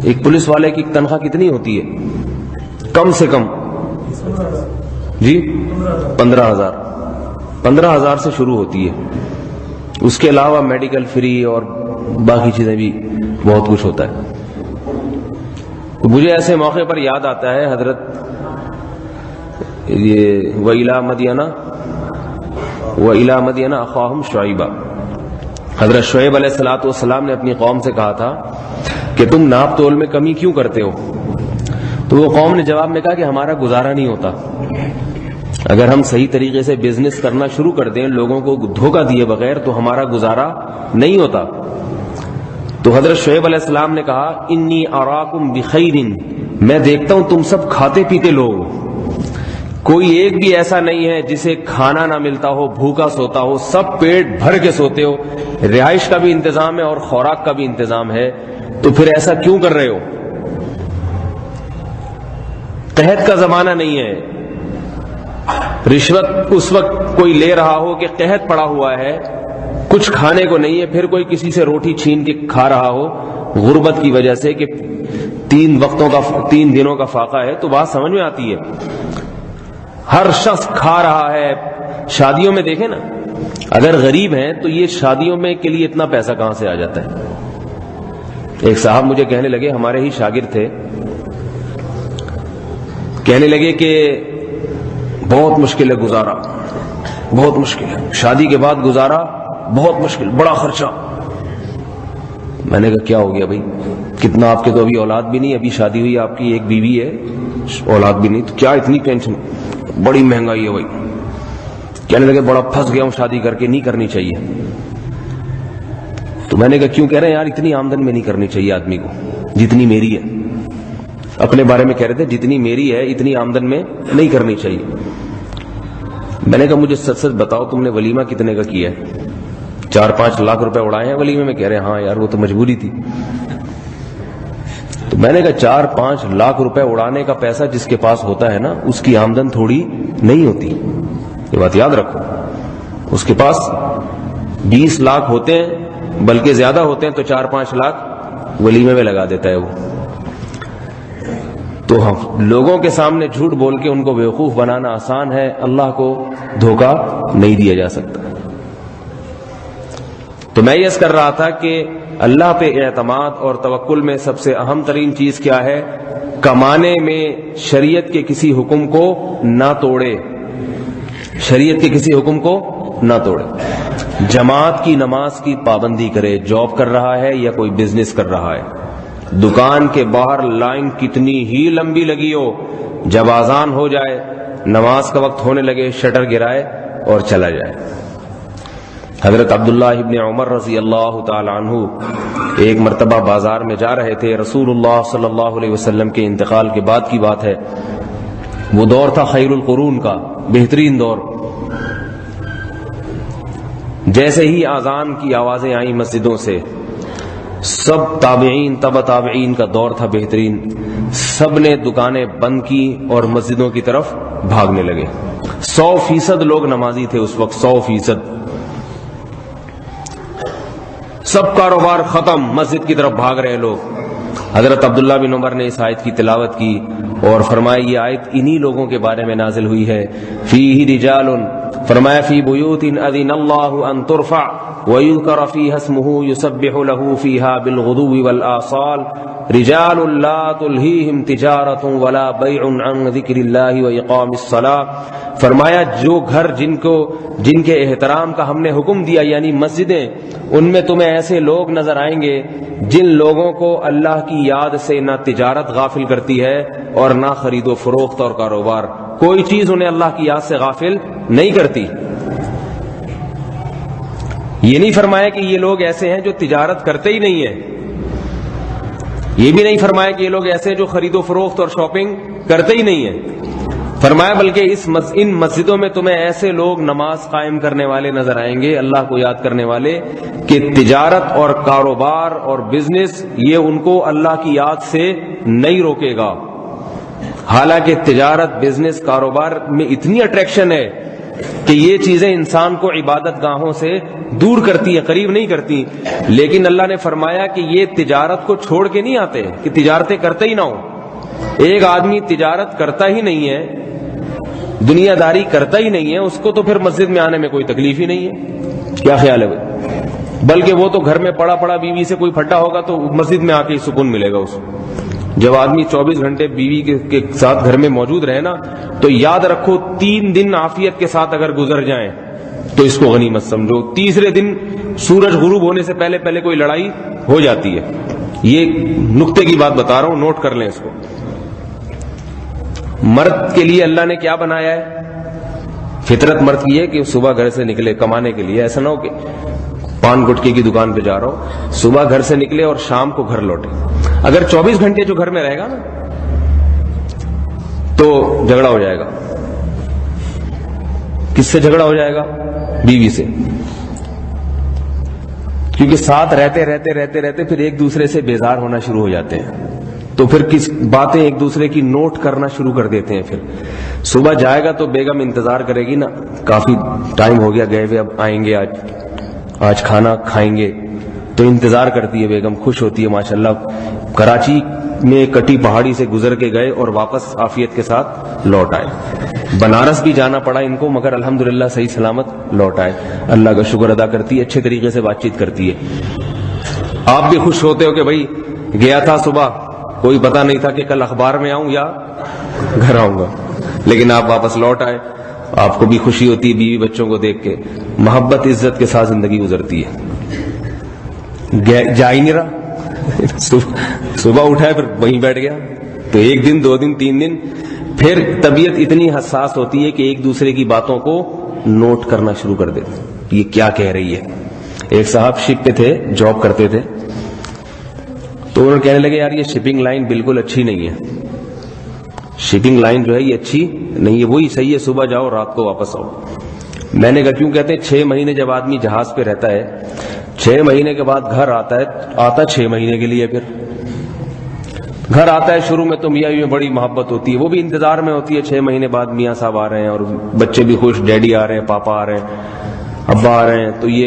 ایک پولیس والے کی تنخواہ کتنی ہوتی ہے؟ کم سے کم جی 15,000 سے شروع ہوتی ہے. اس کے علاوہ میڈیکل فری اور باقی چیزیں بھی بہت کچھ ہوتا ہے. تو مجھے ایسے موقع پر یاد آتا ہے حضرت یہ وَإِلَىٰ مَدْيَنَ أَخَاهُمْ شُعَيْبًا، حضرت شعیب علیہ الصلوۃ والسلام نے اپنی قوم سے کہا تھا کہ تم ناپ تول میں کمی کیوں کرتے ہو؟ تو وہ قوم نے جواب میں کہا کہ ہمارا گزارا نہیں ہوتا. اگر ہم صحیح طریقے سے بزنس کرنا شروع کر دیں لوگوں کو دھوکہ دیے بغیر تو ہمارا گزارا نہیں ہوتا. تو حضرت شعیب علیہ السلام نے کہا انی اراکم بخیر، میں دیکھتا ہوں تم سب کھاتے پیتے لوگ، کوئی ایک بھی ایسا نہیں ہے جسے کھانا نہ ملتا ہو، بھوکا سوتا ہو، سب پیٹ بھر کے سوتے ہو، رہائش کا بھی انتظام ہے اور خوراک کا بھی انتظام ہے، تو پھر ایسا کیوں کر رہے ہو؟ قحط کا زمانہ نہیں ہے. رشوت اس وقت کوئی لے رہا ہو کہ قحط پڑا ہوا ہے، کچھ کھانے کو نہیں ہے، پھر کوئی کسی سے روٹی چھین کے کھا رہا ہو، غربت کی وجہ سے کہ 3 دنوں کا فاقہ ہے، تو بات سمجھ میں آتی ہے. ہر شخص کھا رہا ہے. شادیوں میں دیکھیں نا، اگر غریب ہیں تو یہ شادیوں میں کے لیے اتنا پیسہ کہاں سے آ جاتا ہے. ایک صاحب مجھے کہنے لگے، ہمارے ہی شاگرد تھے، کہنے لگے کہ بہت مشکل ہے گزارا، بہت مشکل ہے، شادی کے بعد گزارا بہت مشکل، بڑا خرچہ. میں نے کہا کیا ہو گیا بھائی، کتنا؟ آپ کے تو ابھی اولاد بھی نہیں، ابھی شادی ہوئی آپ کی، ایک بیوی ہے، اولاد بھی نہیں، تو کیا اتنی ٹینشن؟ بڑی مہنگائی ہے بھائی. کہنے لگے بڑا پھنس گیا ہوں شادی کر کے، نہیں کرنی چاہیے. تو میں نے کہا کیوں؟ کہہ رہے ہیں یار اتنی آمدن میں نہیں کرنی چاہیے آدمی کو جتنی میری ہے. اپنے بارے میں کہہ رہے تھے جتنی میری ہے اتنی آمدن میں نہیں کرنی چاہیے. میں نے کہا مجھے سچ سچ بتاؤ تم نے ولیمہ کتنے کا کیا ہے؟ 4-5 لاکھ روپے اڑائے ہیں ولیمے میں؟ کہہ رہے ہیں ہاں یار وہ تو مجبوری تھی. تو میں نے کہا 4-5 لاکھ روپے اڑانے کا پیسہ جس کے پاس ہوتا ہے نا، اس کی آمدن تھوڑی نہیں ہوتی، یہ بات یاد رکھو. اس کے پاس 20 لاکھ ہوتے ہیں بلکہ زیادہ ہوتے ہیں، تو 4-5 لاکھ ولیمے میں لگا دیتا ہے وہ. تو ہم لوگوں کے سامنے جھوٹ بول کے ان کو بیوقوف بنانا آسان ہے، اللہ کو دھوکہ نہیں دیا جا سکتا. تو میں یہ کر رہا تھا کہ اللہ پہ اعتماد اور توکل میں سب سے اہم ترین چیز کیا ہے؟ کمانے میں شریعت کے کسی حکم کو نہ توڑے، شریعت کے کسی حکم کو نہ توڑے. جماعت کی نماز کی پابندی کرے، جاب کر رہا ہے یا کوئی بزنس کر رہا ہے، دکان کے باہر لائن کتنی ہی لمبی لگی ہو، جب اذان ہو جائے، نماز کا وقت ہونے لگے، شٹر گرائے اور چلا جائے. حضرت عبداللہ ابن عمر رضی اللہ تعالی عنہ ایک مرتبہ بازار میں جا رہے تھے، رسول اللہ صلی اللہ علیہ وسلم کے انتقال کے بعد کی بات ہے. وہ دور تھا خیر القرون کا، بہترین دور. جیسے ہی اذان کی آوازیں آئیں مسجدوں سے، سب تابعین تبع تابعین کا دور تھا بہترین، سب نے دکانیں بند کی اور مسجدوں کی طرف بھاگنے لگے. 100% لوگ نمازی تھے اس وقت، 100%. سب کاروبار ختم، مسجد کی طرف بھاگ رہے لوگ. حضرت عبداللہ بن عمر نے اس آیت کی تلاوت کی اور فرمایا یہ آیت انہی لوگوں کے بارے میں نازل ہوئی ہے. فیہ رجال، فرمایا فی بیوت اذن اللہ ان ترفع ویذکر فیہا اسمہ یسبح لہ فیہا بالغدو والآصال رجال لا تلہیہم تجارت ولا بیع عن ذکر اللہ واقام الصلاۃ. فرمایا جو گھر جن کے احترام کا ہم نے حکم دیا یعنی مسجدیں، ان میں تمہیں ایسے لوگ نظر آئیں گے جن لوگوں کو اللہ کی یاد سے نہ تجارت غافل کرتی ہے اور نہ خرید و فروخت اور کاروبار، کوئی چیز انہیں اللہ کی یاد سے غافل نہیں کرتی. یہ نہیں فرمایا کہ یہ لوگ ایسے ہیں جو تجارت کرتے ہی نہیں ہیں، یہ بھی نہیں فرمایا کہ یہ لوگ ایسے ہیں جو خرید و فروخت اور شاپنگ کرتے ہی نہیں ہیں. فرمایا بلکہ ان مسجدوں میں تمہیں ایسے لوگ نماز قائم کرنے والے نظر آئیں گے، اللہ کو یاد کرنے والے، کہ تجارت اور کاروبار اور بزنس یہ ان کو اللہ کی یاد سے نہیں روکے گا. حالانکہ تجارت، بزنس، کاروبار میں اتنی اٹریکشن ہے کہ یہ چیزیں انسان کو عبادت گاہوں سے دور کرتی ہیں، قریب نہیں کرتی. لیکن اللہ نے فرمایا کہ یہ تجارت کو چھوڑ کے نہیں آتے کہ تجارتیں کرتے ہی نہ ہوں. ایک آدمی تجارت کرتا ہی نہیں ہے، دنیا داری کرتا ہی نہیں ہے، اس کو تو پھر مسجد میں آنے میں کوئی تکلیف ہی نہیں ہے. کیا خیال ہے بھائی؟ بلکہ وہ تو گھر میں پڑا پڑا بیوی سے کوئی پھٹا ہوگا تو مسجد میں آ کے سکون ملے گا اس کو. جب آدمی 24 گھنٹے بیوی کے ساتھ گھر میں موجود رہے نا، تو یاد رکھو 3 دن عافیت کے ساتھ اگر گزر جائیں تو اس کو غنیمت سمجھو. تیسرے دن سورج غروب ہونے سے پہلے پہلے کوئی لڑائی ہو جاتی ہے. یہ نقطے کی بات بتا رہا ہوں، نوٹ کر لیں اس کو. مرد کے لیے اللہ نے کیا بنایا ہے؟ فطرت مرد کی ہے کہ صبح گھر سے نکلے کمانے کے لیے. ایسا نہ ہو کہ پان گٹکے کی دکان پہ جا رہا ہو، صبح گھر سے نکلے اور شام کو گھر لوٹے. اگر 24 گھنٹے جو گھر میں رہے گا نا تو جھگڑا ہو جائے گا. کس سے جھگڑا ہو جائے گا؟ بیوی سے. کیونکہ ساتھ رہتے رہتے رہتے رہتے پھر ایک دوسرے سے بیزار ہونا شروع ہو جاتے ہیں، تو پھر کس باتیں ایک دوسرے کی نوٹ کرنا شروع کر دیتے ہیں. پھر صبح جائے گا تو بیگم انتظار کرے گی نا، کافی ٹائم ہو گیا گئے ہوئے، اب آئیں گے، آج کھانا کھائیں گے. تو انتظار کرتی ہے بیگم، خوش ہوتی ہے ماشاءاللہ. کراچی میں کٹی پہاڑی سے گزر کے گئے اور واپس عافیت کے ساتھ لوٹ آئے. بنارس بھی جانا پڑا ان کو مگر الحمدللہ صحیح سلامت لوٹ آئے. اللہ کا شکر ادا کرتی ہے، اچھے طریقے سے بات چیت کرتی ہے. آپ بھی خوش ہوتے ہو کہ بھائی گیا تھا صبح، کوئی پتہ نہیں تھا کہ کل اخبار میں آؤں یا گھر آؤں گا، لیکن آپ واپس لوٹ آئے. آپ کو بھی خوشی ہوتی ہے بیوی بچوں کو دیکھ کے. محبت عزت کے ساتھ زندگی گزرتی ہے. جا ہی نہیں رہا، صبح اٹھا ہے پھر وہیں بیٹھ گیا، تو ایک دن 2 دن 3 دن پھر طبیعت اتنی حساس ہوتی ہے کہ ایک دوسرے کی باتوں کو نوٹ کرنا شروع کر دیتے. یہ کیا کہہ رہی ہے. ایک صاحب شپ پہ تھے، جاب کرتے تھے، تو انہوں نے کہنے لگے یار یہ شپنگ لائن بالکل اچھی نہیں ہے، شپنگ لائن جو ہے یہ اچھی نہیں ہے، وہی صحیح ہے صبح جاؤ رات کو واپس آؤ. میں نے کہا کیوں؟ کہتے ہیں 6 مہینے جب آدمی جہاز پہ رہتا ہے، 6 مہینے کے بعد گھر آتا ہے، آتا 6 مہینے کے لیے، پھر گھر آتا ہے. شروع میں تو میاں میں بڑی محبت ہوتی ہے، وہ بھی انتظار میں ہوتی ہے 6 مہینے بعد میاں صاحب آ رہے ہیں، اور بچے بھی خوش، ڈیڈی آ رہے ہیں، پاپا آ رہے ہیں، ابا آ رہے ہیں. تو یہ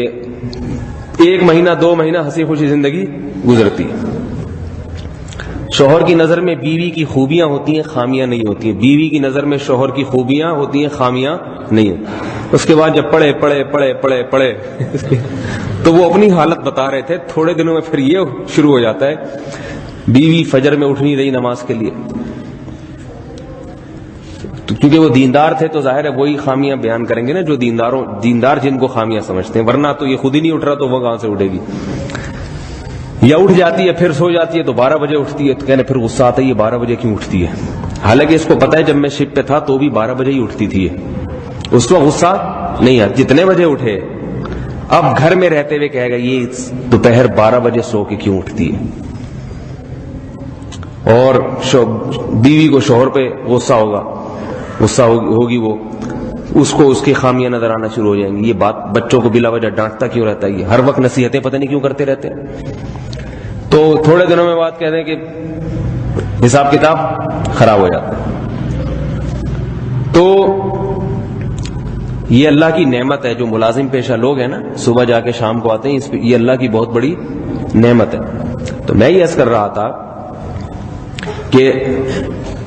1 مہینہ 2 مہینہ ہنسی خوشی زندگی گزرتی ہے. شوہر کی نظر میں بیوی کی خوبیاں ہوتی ہیں، خامیاں نہیں ہوتی ہیں. بیوی کی نظر میں شوہر کی خوبیاں ہوتی ہیں، خامیاں نہیں ہیں. اس کے بعد جب پڑھے پڑھے پڑھے پڑھے پڑھے تو وہ اپنی حالت بتا رہے تھے. تھوڑے دنوں میں پھر یہ شروع ہو جاتا ہے بیوی فجر میں اٹھ نہیں رہی نماز کے لیے، تو کیونکہ وہ دیندار تھے تو ظاہر ہے وہی خامیاں بیان کریں گے نا جو دیندار جن کو خامیاں سمجھتے ہیں، ورنہ تو یہ خود ہی نہیں اٹھ رہا تو وہ کہاں سے اٹھے گی. یا اٹھ جاتی ہے پھر سو جاتی ہے تو 12 بجے اٹھتی ہے، تو کہنے پھر غصہ آتا ہے یہ 12 بجے کیوں اٹھتی ہے. حالانکہ اس کو پتا ہے جب میں شپ پہ تھا تو بھی 12 بجے ہی اٹھتی تھی، اس کو غصہ نہیں آتا جتنے بجے اٹھے. اب گھر میں رہتے ہوئے کہے گا یہ دوپہر 12 بجے سو کے کیوں اٹھتی ہے. اور بیوی کو شوہر پہ غصہ ہوگی، وہ اس کو اس کی خامیاں نظر آنا شروع ہو جائیں گی. یہ بات بچوں کو بلا وجہ ڈانٹتا کیوں رہتا ہے، یہ ہر وقت نصیحتیں پتہ نہیں کیوں کرتے رہتے ہیں. تو تھوڑے دنوں میں بات کہہ دیں کہ حساب کتاب خراب ہو جاتا ہے. تو یہ اللہ کی نعمت ہے. جو ملازم پیشہ لوگ ہیں نا، صبح جا کے شام کو آتے ہیں، یہ اللہ کی بہت بڑی نعمت ہے. تو میں یہ عرض کر رہا تھا کہ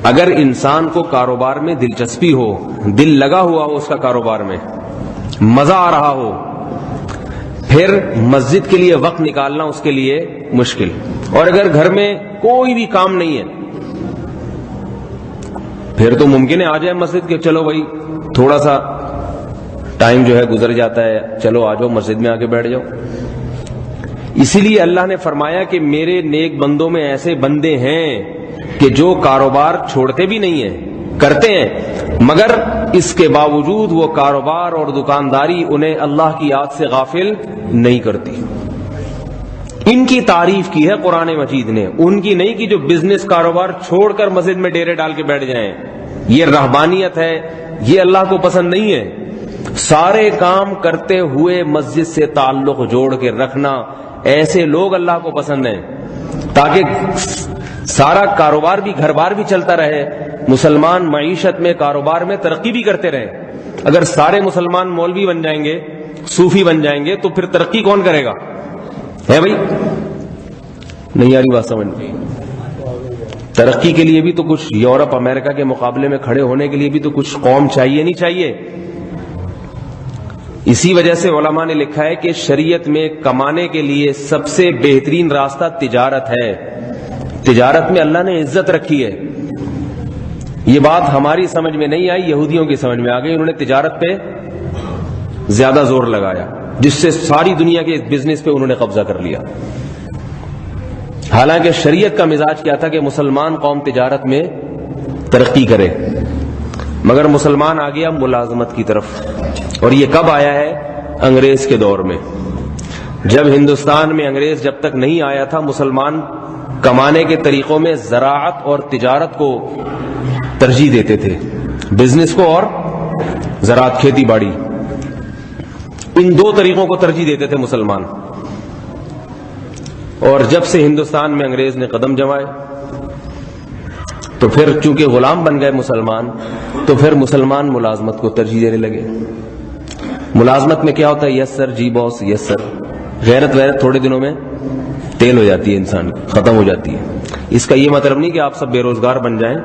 اگر انسان کو کاروبار میں دلچسپی ہو، دل لگا ہوا ہو اس کا کاروبار میں، مزہ آ رہا ہو، پھر مسجد کے لیے وقت نکالنا اس کے لیے مشکل. اور اگر گھر میں کوئی بھی کام نہیں ہے پھر تو ممکن ہے آ جائے مسجد کے، چلو بھائی تھوڑا سا ٹائم جو ہے گزر جاتا ہے، چلو آ جاؤ مسجد میں آ کے بیٹھ جاؤ. اسی لیے اللہ نے فرمایا کہ میرے نیک بندوں میں ایسے بندے ہیں کہ جو کاروبار چھوڑتے بھی نہیں ہیں، کرتے ہیں، مگر اس کے باوجود وہ کاروبار اور دکانداری انہیں اللہ کی یاد سے غافل نہیں کرتی. ان کی تعریف کی ہے قرآن مجید نے، ان کی نہیں کہ جو بزنس کاروبار چھوڑ کر مسجد میں ڈیرے ڈال کے بیٹھ جائیں. یہ رہبانیت ہے، یہ اللہ کو پسند نہیں ہے. سارے کام کرتے ہوئے مسجد سے تعلق جوڑ کے رکھنا، ایسے لوگ اللہ کو پسند ہیں، تاکہ سارا کاروبار بھی گھر بار بھی چلتا رہے، مسلمان معیشت میں کاروبار میں ترقی بھی کرتے رہے. اگر سارے مسلمان مولوی بن جائیں گے، صوفی بن جائیں گے تو پھر ترقی کون کرے گا؟ ہے بھائی نہیں آ رہی بات سمجھ میں؟ ترقی کے لیے بھی تو کچھ، یورپ امریکہ کے مقابلے میں کھڑے ہونے کے لیے بھی تو کچھ قوم چاہیے نہیں چاہیے. اسی وجہ سے علماء نے لکھا ہے کہ شریعت میں کمانے کے لیے سب سے بہترین راستہ تجارت ہے. تجارت میں اللہ نے عزت رکھی ہے. یہ بات ہماری سمجھ میں نہیں آئی، یہودیوں کی سمجھ میں آ گئی. انہوں نے تجارت پہ زیادہ زور لگایا، جس سے ساری دنیا کے بزنس پہ انہوں نے قبضہ کر لیا. حالانکہ شریعت کا مزاج کیا تھا کہ مسلمان قوم تجارت میں ترقی کرے، مگر مسلمان آ گیا ملازمت کی طرف. اور یہ کب آیا ہے؟ انگریز کے دور میں. جب ہندوستان میں انگریز جب تک نہیں آیا تھا، مسلمان کمانے کے طریقوں میں زراعت اور تجارت کو ترجیح دیتے تھے، بزنس کو اور زراعت کھیتی باڑی، ان دو طریقوں کو ترجیح دیتے تھے مسلمان. اور جب سے ہندوستان میں انگریز نے قدم جمائے تو پھر چونکہ غلام بن گئے مسلمان، تو پھر مسلمان ملازمت کو ترجیح دینے لگے. ملازمت میں کیا ہوتا ہے؟ یس سر، جی باس، یس سر. غیرت ویرت تھوڑے دنوں میں تیل ہو جاتی ہے، انسان ختم ہو جاتی ہے. اس کا یہ مطلب نہیں کہ آپ سب بے روزگار بن جائیں.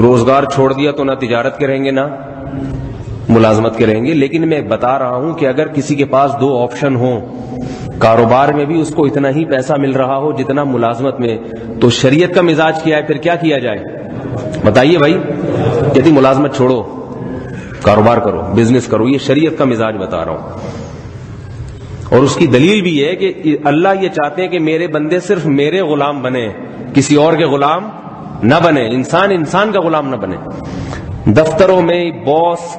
روزگار چھوڑ دیا تو نہ تجارت کے رہیں گے نہ ملازمت کے رہیں گے. لیکن میں بتا رہا ہوں کہ اگر کسی کے پاس دو آپشن ہوں، کاروبار میں بھی اس کو اتنا ہی پیسہ مل رہا ہو جتنا ملازمت میں، تو شریعت کا مزاج کیا ہے؟ پھر کیا کیا جائے بتائیے بھائی. یعنی ملازمت چھوڑو، کاروبار کرو، بزنس کرو. یہ شریعت کا مزاج بتا رہا ہوں. اور اس کی دلیل بھی ہے کہ اللہ یہ چاہتے ہیں کہ میرے بندے صرف میرے غلام بنے، کسی اور کے غلام نہ بنے. انسان کا غلام نہ بنے. دفتروں میں باس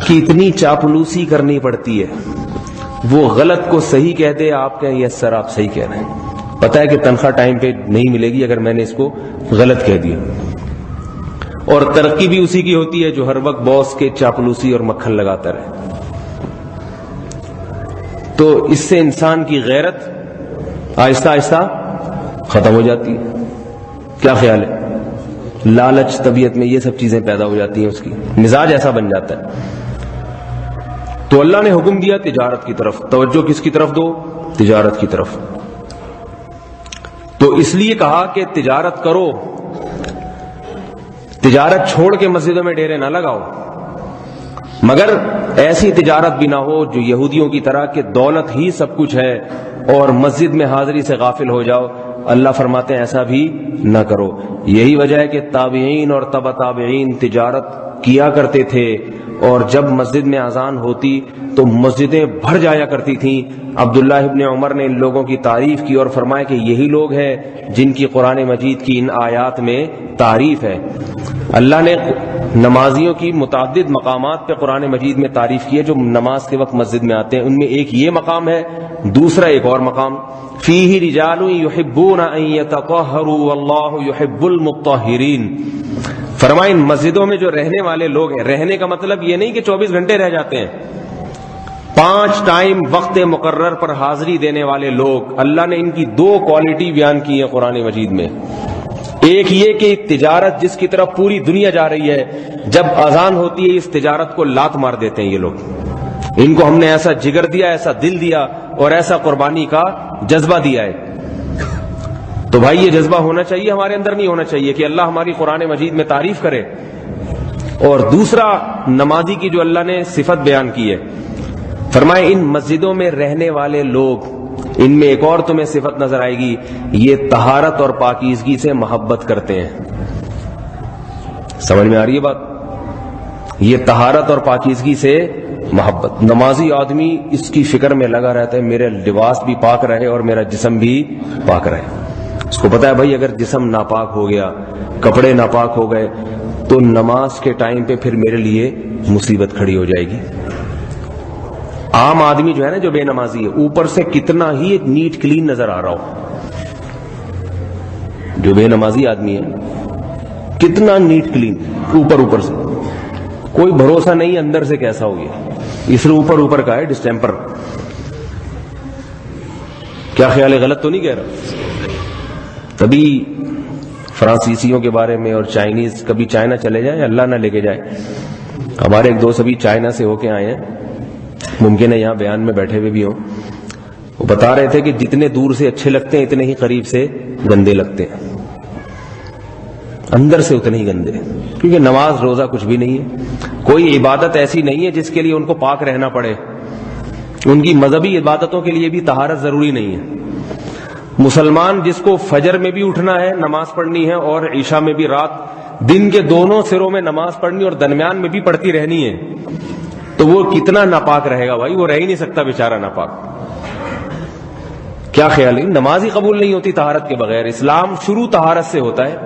کی اتنی چاپلوسی کرنی پڑتی ہے، وہ غلط کو صحیح کہہ دے، آپ کہیں یس سر آپ صحیح کہہ رہے ہیں، پتہ ہے کہ تنخواہ ٹائم پہ نہیں ملے گی اگر میں نے اس کو غلط کہہ دیا. اور ترقی بھی اسی کی ہوتی ہے جو ہر وقت باس کے چاپلوسی اور مکھن لگاتا رہے. تو اس سے انسان کی غیرت آہستہ آہستہ ختم ہو جاتی ہے. کیا خیال ہے؟ لالچ طبیعت میں یہ سب چیزیں پیدا ہو جاتی ہیں، اس کی مزاج ایسا بن جاتا ہے. تو اللہ نے حکم دیا تجارت کی طرف. توجہ کس کی طرف دو؟ تجارت کی طرف. تو اس لیے کہا کہ تجارت کرو، تجارت چھوڑ کے مسجدوں میں ڈیرے نہ لگاؤ، مگر ایسی تجارت بھی نہ ہو جو یہودیوں کی طرح کہ دولت ہی سب کچھ ہے اور مسجد میں حاضری سے غافل ہو جاؤ. اللہ فرماتے ہیں ایسا بھی نہ کرو. یہی وجہ ہے کہ تابعین اور تبع تابعین تجارت کیا کرتے تھے، اور جب مسجد میں اذان ہوتی تو مسجدیں بھر جایا کرتی تھیں. عبداللہ ابن عمر نے ان لوگوں کی تعریف کی اور فرمایا کہ یہی لوگ ہیں جن کی قرآن مجید کی ان آیات میں تعریف ہے. اللہ نے نمازیوں کی متعدد مقامات پہ قرآن مجید میں تعریف کی ہے جو نماز کے وقت مسجد میں آتے ہیں. ان میں ایک یہ مقام ہے، دوسرا ایک اور مقام فیہ رجال یحبون ان یتطہروا واللہ یحب المطہرین. فرمائیں مسجدوں میں جو رہنے والے لوگ ہیں، رہنے کا مطلب یہ نہیں کہ 24 گھنٹے رہ جاتے ہیں، 5 ٹائم وقت مقرر پر حاضری دینے والے لوگ. اللہ نے ان کی 2 کوالٹی بیان کی ہے قرآن مجید میں. ایک یہ کہ تجارت جس کی طرف پوری دنیا جا رہی ہے، جب اذان ہوتی ہے اس تجارت کو لات مار دیتے ہیں یہ لوگ. ان کو ہم نے ایسا جگر دیا، ایسا دل دیا اور ایسا قربانی کا جذبہ دیا ہے. تو بھائی یہ جذبہ ہونا چاہیے، ہمارے اندر نہیں ہونا چاہیے کہ اللہ ہماری قرآن مجید میں تعریف کرے. اور دوسرا نمازی کی جو اللہ نے صفت بیان کی ہے، فرمائے ان مسجدوں میں رہنے والے لوگ، ان میں ایک اور تمہیں صفت نظر آئے گی، یہ طہارت اور پاکیزگی سے محبت کرتے ہیں. سمجھ میں آ رہی ہے بات؟ یہ طہارت اور پاکیزگی سے محبت. نمازی آدمی اس کی فکر میں لگا رہتا ہے میرا لباس بھی پاک رہے اور میرا جسم بھی پاک رہے. اس کو پتا ہے بھائی اگر جسم ناپاک ہو گیا، کپڑے ناپاک ہو گئے تو نماز کے ٹائم پہ پھر میرے لیے مصیبت کھڑی ہو جائے گی. عام آدمی جو ہے نا جو بے نمازی ہے، اوپر سے کتنا ہی ایک نیٹ کلین نظر آ رہا ہو، جو بے نمازی آدمی ہے کتنا نیٹ کلین اوپر سے، کوئی بھروسہ نہیں اندر سے کیسا ہو گیا. اس لیے اوپر کا ہے ڈسٹیمپر. کیا خیال ہے؟ غلط تو نہیں کہہ رہا؟ تبھی فرانسیسیوں کے بارے میں اور چائنیز، کبھی چائنا چلے جائیں، اللہ نہ لے کے جائے. ہمارے ایک دوست ابھی چائنا سے ہو کے آئے ہیں، ممکن ہے یہاں بیان میں بیٹھے ہوئے بھی ہوں. وہ بتا رہے تھے کہ جتنے دور سے اچھے لگتے ہیں اتنے ہی قریب سے گندے لگتے ہیں، اندر سے اتنے ہی گندے. کیونکہ نماز روزہ کچھ بھی نہیں ہے، کوئی عبادت ایسی نہیں ہے جس کے لیے ان کو پاک رہنا پڑے. ان کی مذہبی عبادتوں کے لیے بھی طہارت ضروری نہیں ہے. مسلمان جس کو فجر میں بھی اٹھنا ہے نماز پڑھنی ہے اور عشاء میں بھی، رات دن کے دونوں سروں میں نماز پڑھنی اور درمیان میں بھی پڑھتی رہنی ہے، تو وہ کتنا ناپاک رہے گا بھائی؟ وہ رہ ہی نہیں سکتا بیچارہ ناپاک. کیا خیال ہے؟ نماز ہی قبول نہیں ہوتی طہارت کے بغیر. اسلام شروع طہارت سے ہوتا ہے.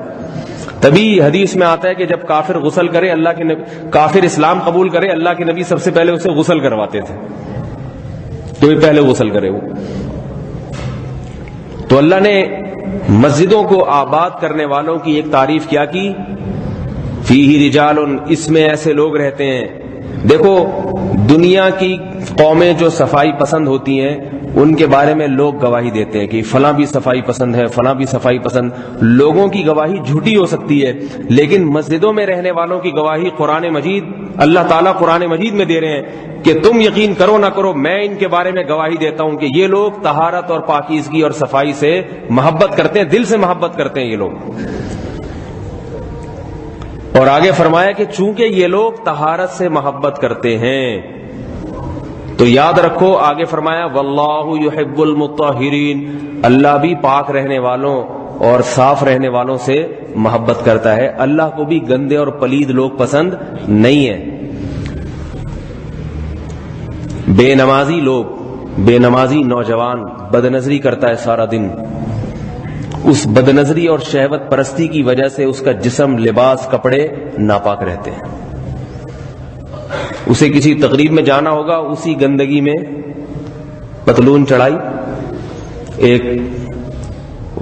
تبھی حدیث میں آتا ہے کہ جب کافر غسل کرے، اللہ کے نبی کافر اسلام قبول کرے، اللہ کے نبی سب سے پہلے اسے غسل کرواتے تھے، تو یہ پہلے غسل کرے وہ. تو اللہ نے مسجدوں کو آباد کرنے والوں کی ایک تعریف کیا کی، فیہ رجال، اس میں ایسے لوگ رہتے ہیں دیکھو دنیا کی قومیں جو صفائی پسند ہوتی ہیں ان کے بارے میں لوگ گواہی دیتے ہیں کہ فلاں بھی صفائی پسند ہے، فلاں بھی صفائی پسند. لوگوں کی گواہی جھوٹی ہو سکتی ہے، لیکن مسجدوں میں رہنے والوں کی گواہی قرآن مجید، اللہ تعالیٰ قرآن مجید میں دے رہے ہیں کہ تم یقین کرو نہ کرو، میں ان کے بارے میں گواہی دیتا ہوں کہ یہ لوگ طہارت اور پاکیزگی اور صفائی سے محبت کرتے ہیں، دل سے محبت کرتے ہیں یہ لوگ. اور آگے فرمایا کہ چونکہ یہ لوگ طہارت سے محبت کرتے ہیں تو یاد رکھو، آگے فرمایا واللہ یحب المطہرین، اللہ بھی پاک رہنے والوں اور صاف رہنے والوں سے محبت کرتا ہے. اللہ کو بھی گندے اور پلید لوگ پسند نہیں ہیں. بے نمازی لوگ، بے نمازی نوجوان بد نظری کرتا ہے سارا دن، اس بد نظری اور شہوت پرستی کی وجہ سے اس کا جسم، لباس، کپڑے ناپاک رہتے ہیں. اسے کسی تقریب میں جانا ہوگا، اسی گندگی میں پتلون چڑھائی، ایک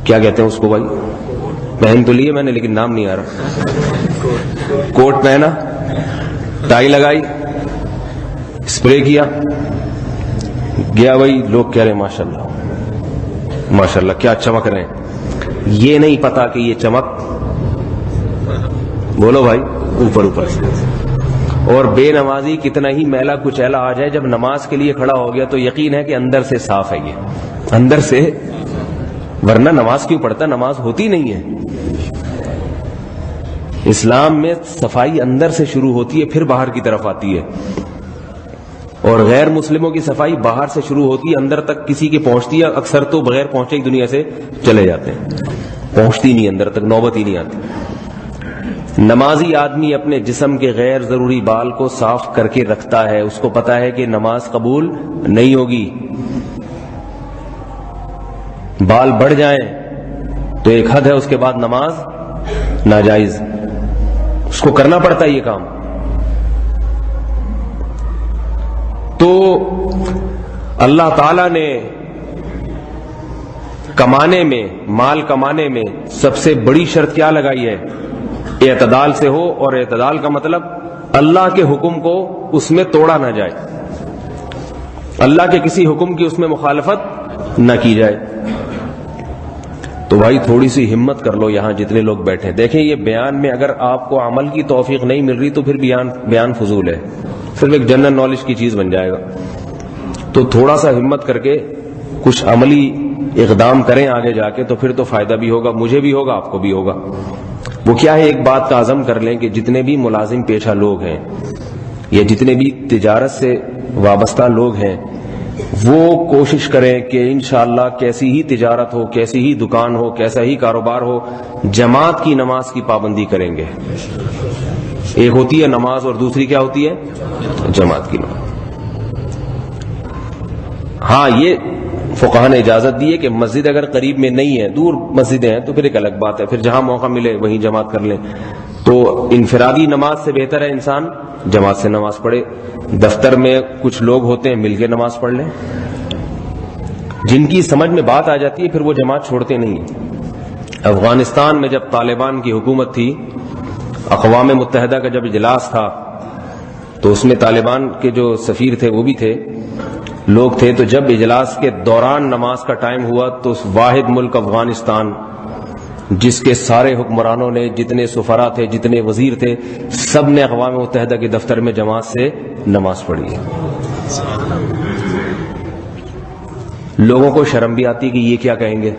کیا کہتے ہیں اس کو بھائی، پہن تو لیے میں نے لیکن نام نہیں آ رہا، کوٹ پہنا، ٹائی لگائی، اسپرے کیا، گیا بھائی، لوگ کہہ رہے ہیں ماشاءاللہ ماشاءاللہ کیا چمک رہے ہیں. یہ نہیں پتا کہ یہ چمک، بولو بھائی، اوپر اوپر سے. اور بے نمازی کتنا ہی میلا کچیلا آ جائے، جب نماز کے لیے کھڑا ہو گیا تو یقین ہے کہ اندر سے صاف ہے، یہ اندر سے، ورنہ نماز کیوں پڑھتا؟ نماز ہوتی نہیں ہے. اسلام میں صفائی اندر سے شروع ہوتی ہے، پھر باہر کی طرف آتی ہے. اور غیر مسلموں کی صفائی باہر سے شروع ہوتی ہے، اندر تک کسی کی پہنچتی ہے، اکثر تو بغیر پہنچے ہی دنیا سے چلے جاتے ہیں، پہنچتی نہیں اندر تک، نوبت ہی نہیں آتی. نمازی آدمی اپنے جسم کے غیر ضروری بال کو صاف کر کے رکھتا ہے، اس کو پتا ہے کہ نماز قبول نہیں ہوگی. بال بڑھ جائیں تو ایک حد ہے، اس کے بعد نماز ناجائز، اس کو کرنا پڑتا ہے یہ کام. تو اللہ تعالی نے کمانے میں، مال کمانے میں سب سے بڑی شرط کیا لگائی ہے؟ اعتدال سے ہو. اور اعتدال کا مطلب اللہ کے حکم کو اس میں توڑا نہ جائے، اللہ کے کسی حکم کی اس میں مخالفت نہ کی جائے. تو بھائی تھوڑی سی ہمت کر لو، یہاں جتنے لوگ بیٹھے، دیکھیں یہ بیان میں اگر آپ کو عمل کی توفیق نہیں مل رہی تو پھر بیان فضول ہے، صرف ایک جنرل نالج کی چیز بن جائے گا. تو تھوڑا سا ہمت کر کے کچھ عملی اقدام کریں آگے جا کے، تو پھر تو فائدہ بھی ہوگا، مجھے بھی ہوگا، آپ کو بھی ہوگا. وہ کیا ہے، ایک بات کا عزم کر لیں کہ جتنے بھی ملازم پیشہ لوگ ہیں یا جتنے بھی تجارت سے وابستہ لوگ ہیں، وہ کوشش کریں کہ انشاءاللہ کیسی ہی تجارت ہو، کیسی ہی دکان ہو، کیسا ہی کاروبار ہو، جماعت کی نماز کی پابندی کریں گے. ایک ہوتی ہے نماز اور دوسری کیا ہوتی ہے؟ جماعت کی نماز. ہاں یہ فقہاء نے اجازت دی ہے کہ مسجد اگر قریب میں نہیں ہے، دور مسجدیں ہیں تو پھر ایک الگ بات ہے، پھر جہاں موقع ملے وہیں جماعت کر لیں. تو انفرادی نماز سے بہتر ہے انسان جماعت سے نماز پڑھے. دفتر میں کچھ لوگ ہوتے ہیں، مل کے نماز پڑھ لیں. جن کی سمجھ میں بات آ جاتی ہے پھر وہ جماعت چھوڑتے نہیں. افغانستان میں جب طالبان کی حکومت تھی، اقوام متحدہ کا جب اجلاس تھا تو اس میں طالبان کے جو سفیر تھے وہ بھی تھے، لوگ تھے. تو جب اجلاس کے دوران نماز کا ٹائم ہوا تو اس واحد ملک افغانستان، جس کے سارے حکمرانوں نے، جتنے سفراء تھے، جتنے وزیر تھے، سب نے اقوام متحدہ کے دفتر میں جماعت سے نماز پڑھی. لوگوں کو شرم بھی آتی کہ یہ کیا کہیں گے.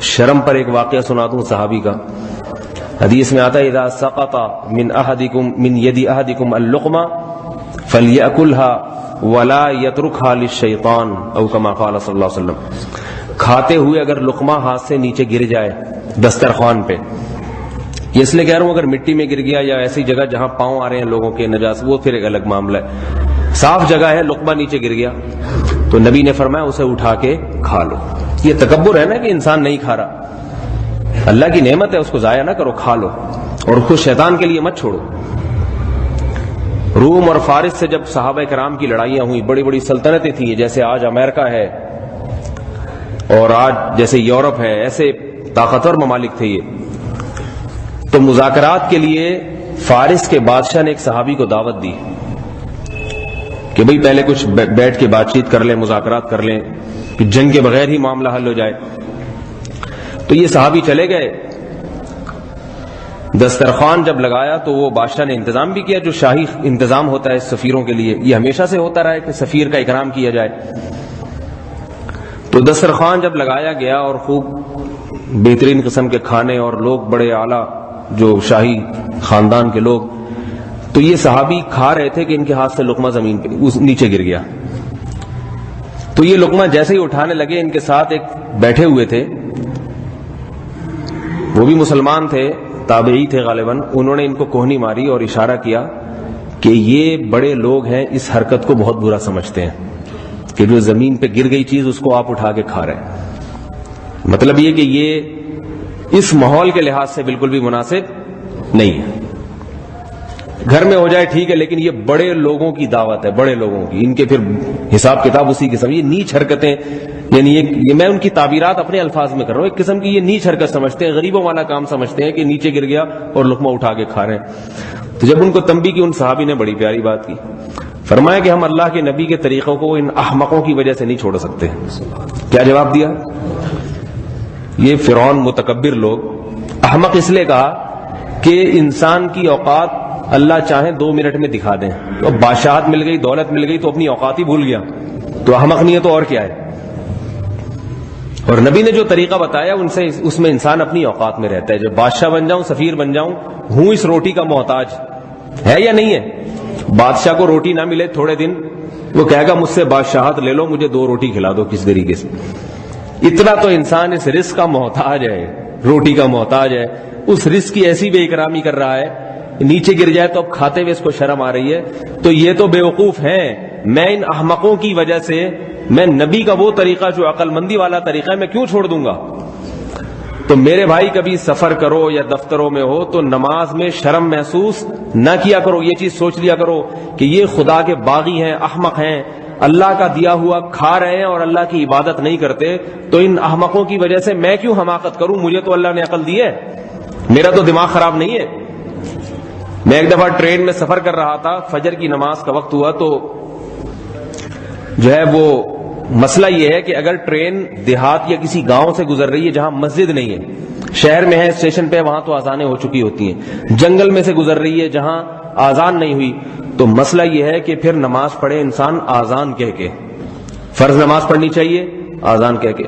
شرم پر ایک واقعہ سنا دوں صحابی کا. حدیث میں آتا ہے اذا سقط من يد احدكم اللقمه فليأكلها ولا يتركها للشيطان او كما قال صلی اللہ علیہ وسلم. کھاتے ہوئے اگر لقمہ ہاتھ سے نیچے گر جائے دسترخوان پہ، یہ اس لیے کہہ رہا ہوں اگر مٹی میں گر گیا یا ایسی جگہ جہاں پاؤں آ رہے ہیں لوگوں کے نجاست، وہ پھر ایک الگ معاملہ ہے. صاف جگہ ہے، لقمہ نیچے گر گیا تو نبی نے فرمایا اسے اٹھا کے کھا لو. یہ تکبر ہے نا کہ انسان نہیں کھا رہا، اللہ کی نعمت ہے، اس کو ضائع نہ کرو، کھا لو، اور اس کو شیطان کے لیے مت چھوڑو. روم اور فارس سے جب صحابہ کرام کی لڑائیاں ہوئی، بڑی بڑی سلطنتیں تھیں، جیسے آج امریکہ ہے اور آج جیسے یورپ ہے، ایسے طاقتور ممالک تھے یہ. تو مذاکرات کے لیے فارس کے بادشاہ نے ایک صحابی کو دعوت دی کہ بھئی پہلے کچھ بیٹھ کے بات چیت کر لیں، مذاکرات کر لیں، کہ جنگ کے بغیر ہی معاملہ حل ہو جائے۔ تو یہ صحابی چلے گئے، دسترخوان جب لگایا تو وہ بادشاہ نے انتظام بھی کیا، جو شاہی انتظام ہوتا ہے سفیروں کے لیے، یہ ہمیشہ سے ہوتا رہا ہے کہ سفیر کا اکرام کیا جائے۔ تو دسترخوان جب لگایا گیا اور خوب بہترین قسم کے کھانے اور لوگ بڑے اعلیٰ جو شاہی خاندان کے لوگ، تو یہ صحابی کھا رہے تھے کہ ان کے ہاتھ سے لقمہ زمین پہ نیچے گر گیا۔ تو یہ لقمہ جیسے ہی اٹھانے لگے، ان کے ساتھ ایک بیٹھے ہوئے تھے، وہ بھی مسلمان تھے، تابعی تھے غالباً، انہوں نے ان کو کوہنی ماری اور اشارہ کیا کہ یہ بڑے لوگ ہیں، اس حرکت کو بہت برا سمجھتے ہیں کہ جو زمین پہ گر گئی چیز اس کو آپ اٹھا کے کھا رہے ہیں۔ مطلب یہ کہ یہ اس ماحول کے لحاظ سے بالکل بھی مناسب نہیں ہے۔ گھر میں ہو جائے ٹھیک ہے، لیکن یہ بڑے لوگوں کی دعوت ہے، بڑے لوگوں کی، ان کے پھر حساب کتاب اسی قسم، یہ نیچ حرکتیں، یعنی یہ میں ان کی تعبیرات اپنے الفاظ میں کر رہا ہوں، ایک قسم کی یہ نیچ حرکت سمجھتے ہیں، غریبوں والا کام سمجھتے ہیں کہ نیچے گر گیا اور لقمہ اٹھا کے کھا رہے ہیں۔ تو جب ان کو تنبیہ کی، ان صحابی نے بڑی پیاری بات کی، فرمایا کہ ہم اللہ کے نبی کے طریقوں کو ان احمقوں کی وجہ سے نہیں چھوڑ سکتے۔ کیا جواب دیا؟ یہ فرعون متکبر لوگ، احمق اس لیے کہا کہ انسان کی اوقات اللہ چاہے 2 منٹ میں دکھا دیں، تو بادشاہت مل گئی، دولت مل گئی تو اپنی اوقات ہی بھول گیا، تو احمق نہیں ہے تو اور کیا ہے؟ اور نبی نے جو طریقہ بتایا ان سے، اس میں انسان اپنی اوقات میں رہتا ہے۔ جب بادشاہ بن جاؤں، سفیر بن جاؤں، ہوں اس روٹی کا محتاج، ہے یا نہیں ہے؟ بادشاہ کو روٹی نہ ملے تھوڑے دن، وہ کہے گا مجھ سے بادشاہت لے لو، مجھے 2 روٹی کھلا دو کس طریقے سے۔ اتنا تو انسان اس رزق کا محتاج ہے، روٹی کا محتاج ہے، اس رزق کی ایسی بے اکرامی کر رہا ہے، نیچے گر جائے تو اب کھاتے ہوئے اس کو شرم آ رہی ہے۔ تو یہ تو بیوقوف ہیں، میں ان احمقوں کی وجہ سے میں نبی کا وہ طریقہ جو عقل مندی والا طریقہ ہے میں کیوں چھوڑ دوں گا؟ تو میرے بھائی کبھی سفر کرو یا دفتروں میں ہو تو نماز میں شرم محسوس نہ کیا کرو، یہ چیز سوچ لیا کرو کہ یہ خدا کے باغی ہیں، احمق ہیں، اللہ کا دیا ہوا کھا رہے ہیں اور اللہ کی عبادت نہیں کرتے، تو ان احمقوں کی وجہ سے میں کیوں حماقت کروں؟ مجھے تو اللہ نے عقل دی ہے، میرا تو دماغ خراب نہیں ہے۔ میں ایک دفعہ ٹرین میں سفر کر رہا تھا، فجر کی نماز کا وقت ہوا، تو جو ہے وہ مسئلہ یہ ہے کہ اگر ٹرین دیہات یا کسی گاؤں سے گزر رہی ہے جہاں مسجد نہیں ہے، شہر میں ہے اسٹیشن پہ، وہاں تو اذانیں ہو چکی ہوتی ہیں، جنگل میں سے گزر رہی ہے جہاں اذان نہیں ہوئی، تو مسئلہ یہ ہے کہ پھر نماز پڑھے انسان اذان کہہ کے، فرض نماز پڑھنی چاہیے اذان کہہ کے۔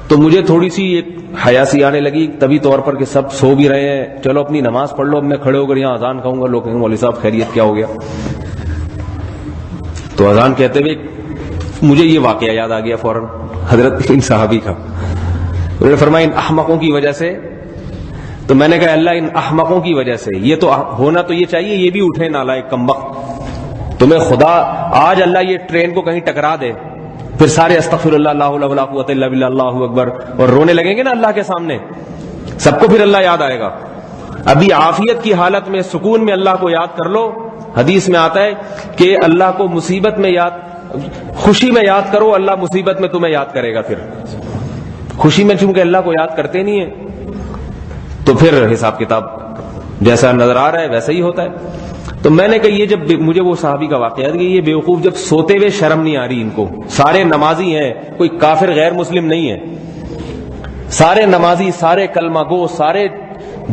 تو مجھے تھوڑی سی ایک حیا سی آنے لگی طبی طور پر کہ سب سو بھی رہے ہیں، چلو اپنی نماز پڑھ لو، اب میں کھڑے ہو کر یہاں اذان کہوں گا، لوگ کہیں گے مولوی صاحب خیریت کیا ہو گیا؟ تو اذان کہتے ہوئے مجھے یہ واقعہ یاد آ گیا فوراً حضرت ان صحابی کا، انہوں نے فرمایا ان احمقوں کی وجہ سے، تو میں نے کہا اللہ ان احمقوں کی وجہ سے، یہ تو ہونا تو یہ چاہیے یہ بھی اٹھے نالائق کمبخت، تمہیں خدا آج اللہ یہ ٹرین کو کہیں ٹکرا دے، پھر سارے استغفر اللہ لا حول ولا قوت الا باللہ اللہ اکبر اور رونے لگیں گے نا اللہ کے سامنے، سب کو پھر اللہ یاد آئے گا۔ ابھی عافیت کی حالت میں سکون میں اللہ کو یاد کر لو، حدیث میں آتا ہے کہ اللہ کو مصیبت میں یاد، خوشی میں یاد کرو، اللہ مصیبت میں تمہیں یاد کرے گا۔ پھر خوشی میں چونکہ اللہ کو یاد کرتے نہیں ہیں تو پھر حساب کتاب جیسا نظر آ رہا ہے ویسا ہی ہوتا ہے۔ تو میں نے کہا یہ جب مجھے وہ صحابی کا واقعہ کہ یہ بیوقوف جب سوتے ہوئے شرم نہیں آ رہی ان کو، سارے نمازی ہیں، کوئی کافر غیر مسلم نہیں ہے، سارے نمازی، سارے کلمہ گو، سارے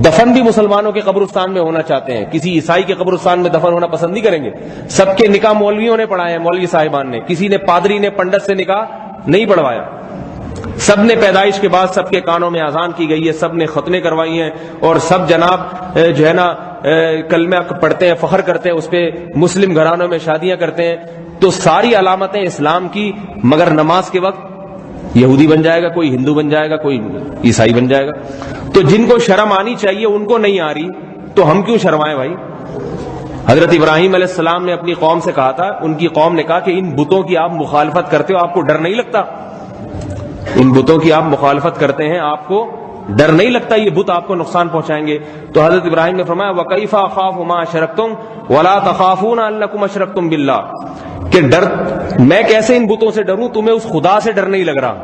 دفن بھی مسلمانوں کے قبرستان میں ہونا چاہتے ہیں، کسی عیسائی کے قبرستان میں دفن ہونا پسند نہیں کریں گے، سب کے نکاح مولویوں نے پڑھائے ہیں، مولوی صاحبان نے، کسی نے پادری نے پنڈت سے نکاح نہیں پڑھوایا، سب نے پیدائش کے بعد سب کے کانوں میں اذان کی گئی ہے، سب نے ختنے کروائی ہیں، اور سب جناب جو ہے نا کلمہ پڑھتے ہیں، فخر کرتے ہیں اس پہ، مسلم گھرانوں میں شادیاں کرتے ہیں، تو ساری علامتیں اسلام کی، مگر نماز کے وقت یہودی بن جائے گا، کوئی ہندو بن جائے گا، کوئی عیسائی بن جائے گا۔ تو جن کو شرم آنی چاہیے ان کو نہیں آ رہی، تو ہم کیوں شرمائیں بھائی؟ حضرت ابراہیم علیہ السلام نے اپنی قوم سے کہا تھا، ان کی قوم نے کہا کہ ان بتوں کی آپ مخالفت کرتے ہو، آپ کو ڈر نہیں لگتا؟ ان بتوں کی آپ مخالفت کرتے ہیں، آپ کو ڈر نہیں لگتا یہ بت آپ کو نقصان پہنچائیں گے؟ تو حضرت ابراہیم نے فرمایا وَكَيْفَ أَخَافُ مَا أَشْرَكْتُمْ وَلَا تَخَافُونَ أَنَّكُمْ أَشْرَكْتُمْ بِاللَّهِ، کہ ڈر میں کیسے ان بتوں سے ڈروں، تمہیں اس خدا سے ڈر نہیں لگ رہا،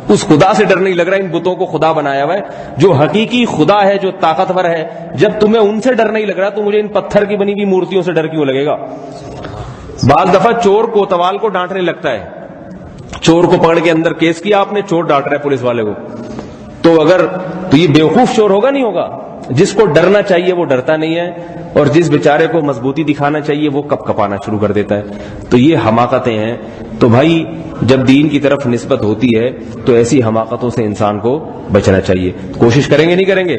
اس خدا سے ڈر نہیں لگ رہا، ان بتوں کو خدا بنایا ہوا ہے جو حقیقی خدا ہے، جو طاقتور ہے، جب تمہیں ان سے ڈر نہیں لگ رہا تو مجھے ان پتھر کی بنی ہوئی مورتیوں سے ڈر کیوں لگے گا؟ بعض دفعہ چور کوتوال کو ڈانٹنے لگتا ہے، چور کو پکڑ کے اندر کیس کیا آپ نے، چور ڈانٹ رہا ہے پولیس والے کو، تو یہ بیوقوف چور ہوگا نہیں ہوگا؟ جس کو ڈرنا چاہیے وہ ڈرتا نہیں ہے، اور جس بیچارے کو مضبوطی دکھانا چاہیے وہ کپ کپانا شروع کر دیتا ہے. تو یہ حماقتیں ہیں. تو بھائی جب دین کی طرف نسبت ہوتی ہے تو ایسی حماقتوں سے انسان کو بچنا چاہیے. کوشش کریں گے نہیں کریں گے؟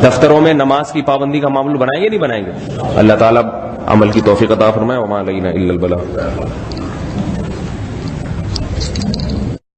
دفتروں میں نماز کی پابندی کا معاملہ بنائیں گے نہیں بنائیں گے؟ اللہ تعالیٰ عمل کی توفیق عطا فرمائے. وما علینا الا البلاغ.